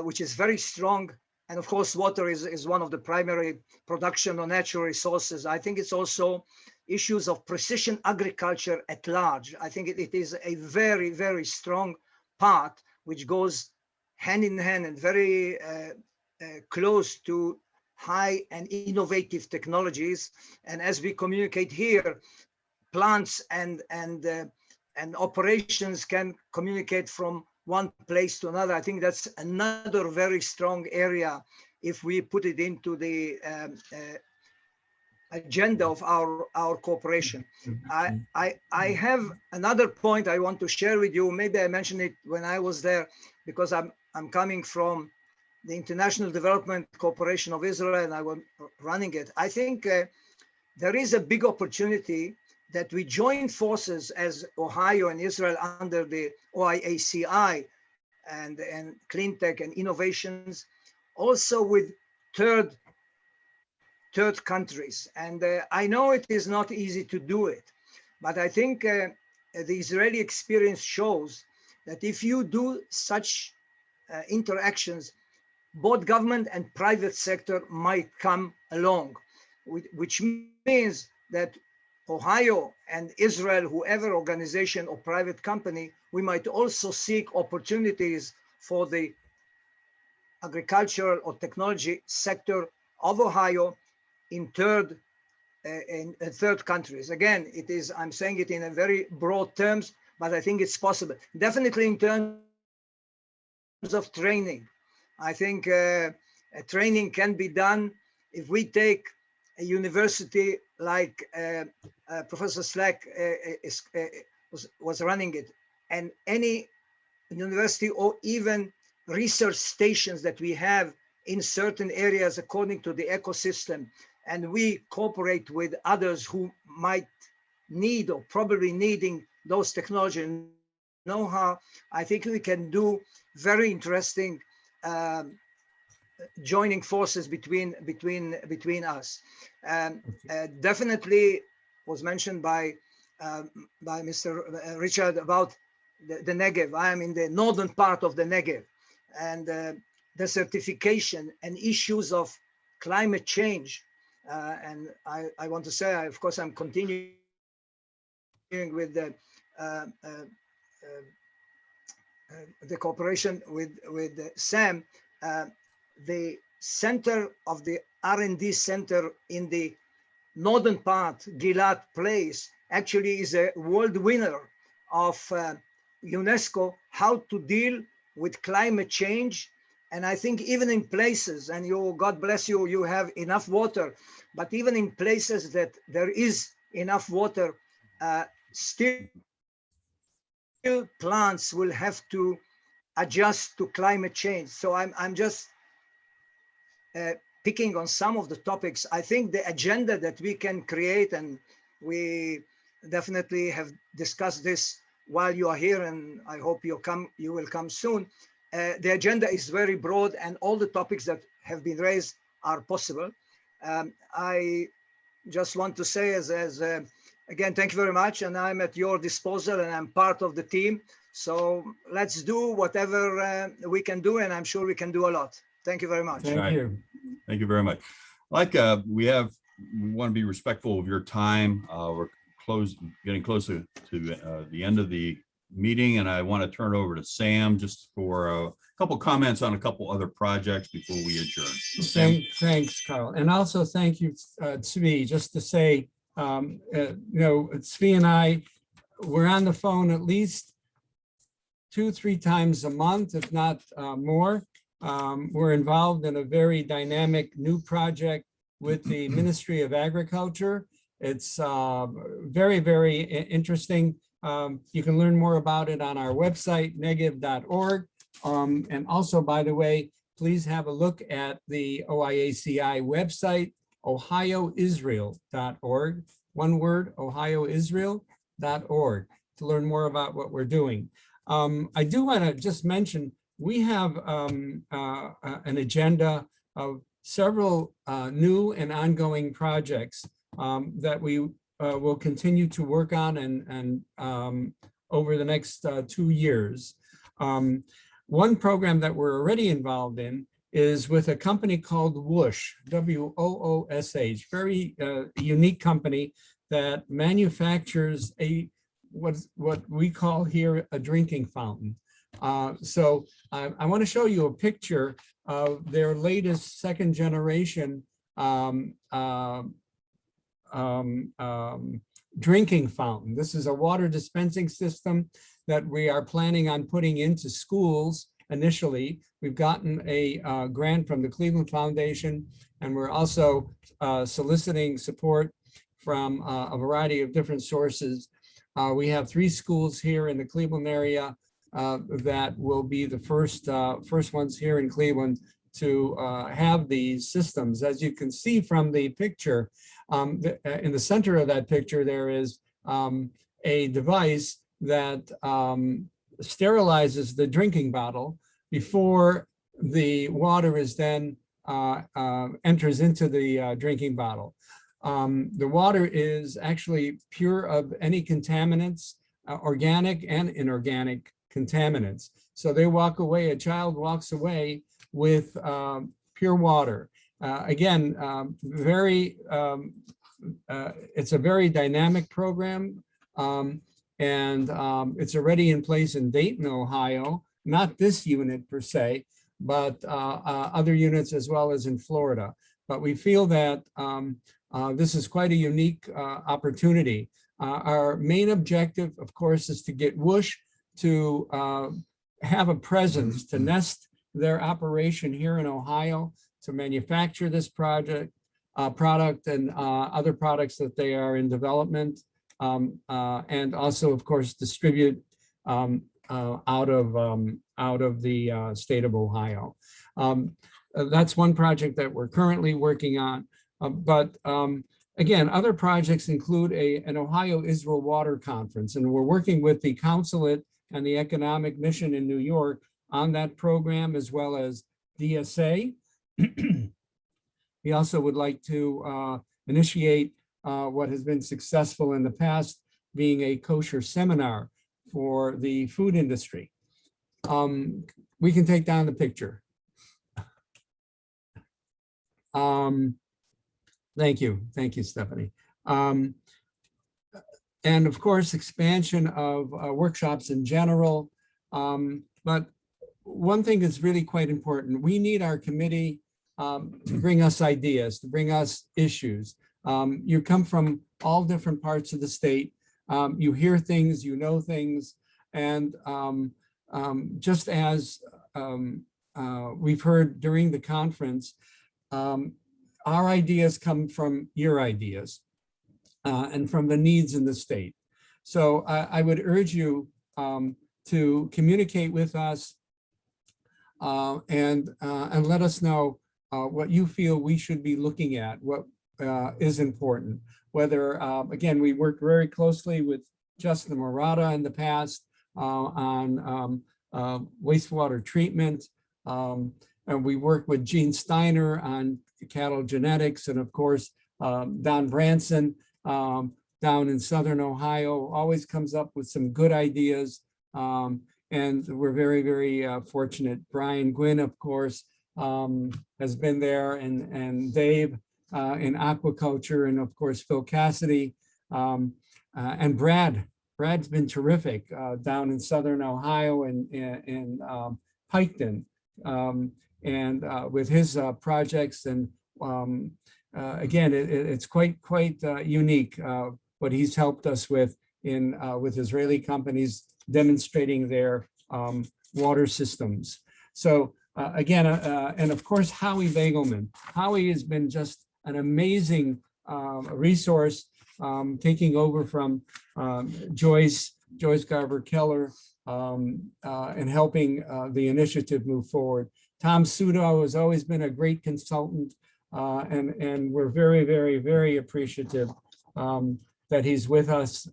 which is very strong, and of course water is one of the primary production or natural resources. I think it's also issues of precision agriculture at large. I think it is a very, very strong part which goes hand in hand and very close to high and innovative technologies. And as we communicate here, plants and operations can communicate from one place to another. I think that's another very strong area if we put it into the agenda of our cooperation. I have another point I want to share with you. Maybe I mentioned it when I was there, because I'm coming from the International Development Corporation of Israel and I was running it. I think there is a big opportunity that we join forces as Ohio and Israel under the OIACI and Cleantech and innovations, also with third countries. And I know it is not easy to do it, but I think the Israeli experience shows that if you do such interactions, both government and private sector might come along, which means that Ohio and Israel, whoever organization or private company, we might also seek opportunities for the agricultural or technology sector of Ohio in third countries. Again, it is, I'm saying it in a very broad terms, but I think it's possible. Definitely in terms of training. I think training can be done if we take a university like Professor Slack was running it, and any university or even research stations that we have in certain areas according to the ecosystem, and we cooperate with others who might need or probably needing those technology and know-how, I think we can do very interesting joining forces between us. Definitely was mentioned by Mr. Richard about the Negev. I am in the northern part of the Negev, and the certification and issues of climate change. And I want to say, of course, I'm continuing with the cooperation with Sam. The center of the R&D center in the northern part, Gilad Place, actually is a world winner of UNESCO, how to deal with climate change. And I think even in places, and you, God bless you, you have enough water, but even in places that there is enough water, still plants will have to adjust to climate change. So I'm just picking on some of the topics. I think the agenda that we can create, and we definitely have discussed this while you are here, and I hope you will come soon. The agenda is very broad, and all the topics that have been raised are possible. I just want to say again, thank you very much, and I'm at your disposal, and I'm part of the team. So let's do whatever we can do, and I'm sure we can do a lot. Thank you very much. Thank you. Thank you very much. Like we want to be respectful of your time. We're getting closer to the end of the meeting, and I want to turn over to Sam just for a couple comments on a couple other projects before we adjourn. Thanks, Carl. And also thank you, Tzvi, just to say, Tzvi and I, we're on the phone at least 2-3 times a month, if not more. We're involved in a very dynamic new project with the Ministry of Agriculture. It's very, very interesting. You can learn more about it on our website, negev.org. And also, by the way, please have a look at the OIACI website, ohioisrael.org. One word, ohioisrael.org, to learn more about what we're doing. I do want to just mention, we have an agenda of several new and ongoing projects that we will continue to work on and over the next 2 years. One program that we're already involved in is with a company called Woosh, W-O-O-S-H, very unique company that manufactures what we call here a drinking fountain. So I want to show you a picture of their latest second generation drinking fountain. This is a water dispensing system that we are planning on putting into schools initially. We've gotten a grant from the Cleveland Foundation, and we're also soliciting support from a variety of different sources. We have 3 schools here in the Cleveland area that will be the first ones here in Cleveland to have these systems. As you can see from the picture, in the center of that picture, there is a device that sterilizes the drinking bottle before the water is then enters into the drinking bottle. The water is actually pure of any contaminants, organic and inorganic contaminants. So they walk away, a child walks away with pure water. Again, very it's a very dynamic program. It's already in place in Dayton, Ohio, not this unit per se, but other units as well as in Florida. But we feel that this is quite a unique opportunity. Our main objective, of course, is to get WUSH to have a presence, to nest their operation here in Ohio, to manufacture this product and other products that they are in development, and also, of course, distribute out of the state of Ohio. That's one project that we're currently working on. Again, other projects include an Ohio-Israel Water Conference, and we're working with the Consulate and the Economic Mission in New York on that program, as well as DSA. We also would like to initiate what has been successful in the past, being a kosher seminar for the food industry. We can take down the picture. Thank you, Stephanie. And of course, expansion of workshops in general. But one thing is really quite important. We need our committee to bring us ideas, to bring us issues. You come from all different parts of the state. You hear things, you know things. And just as we've heard during the conference, our ideas come from your ideas and from the needs in the state. So I would urge you to communicate with us and let us know what you feel we should be looking at, what is important. Whether, again, we worked very closely with Justin Murata in the past on wastewater treatment. And we worked with Gene Steiner on cattle genetics, and of course, Don Branson down in Southern Ohio always comes up with some good ideas. And we're very, very fortunate. Brian Gwynn, of course, has been there, and Dave in aquaculture, and of course, Phil Cassidy, and Brad's been terrific down in Southern Ohio and in Piketon. And with his projects, and again, it's quite unique what he's helped us with with Israeli companies demonstrating their water systems. So again, and of course, Howie Bagelman. Howie has been just an amazing resource, taking over from Joyce Garber Keller, and helping the initiative move forward. Tom Sudo has always been a great consultant, and we're very, very, very appreciative that he's with us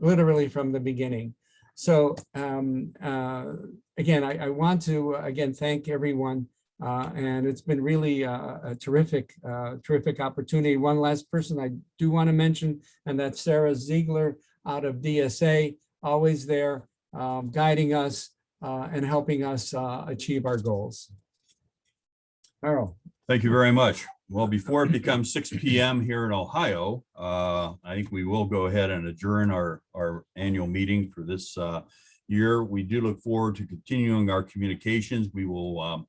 literally from the beginning. So again, I want to again thank everyone, and it's been really a terrific opportunity. One last person I do want to mention, and that's Sarah Ziegler out of DSA, always there guiding us and helping us achieve our goals. Carl. Thank you very much. Well, before it becomes 6 p.m. here in Ohio, I think we will go ahead and adjourn our annual meeting for this year. We do look forward to continuing our communications. We will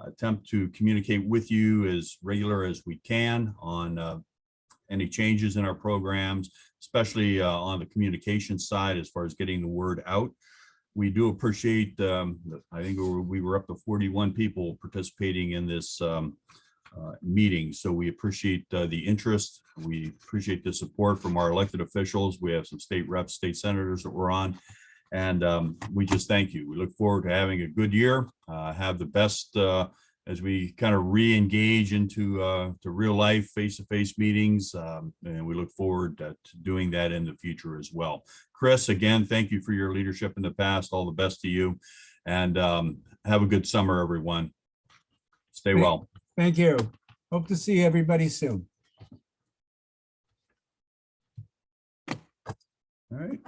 attempt to communicate with you as regular as we can on any changes in our programs, especially on the communication side as far as getting the word out. We do appreciate, I think we were up to 41 people participating in this meeting. So we appreciate the interest. We appreciate the support from our elected officials. We have some state reps, state senators that we're on. And we just thank you. We look forward to having a good year, have the best as we kind of re-engage into to real life, face-to-face meetings. And we look forward to doing that in the future as well. Chris, again, thank you for your leadership in the past. All the best to you. And have a good summer, everyone. Stay well. Thank you. Hope to see everybody soon. All right.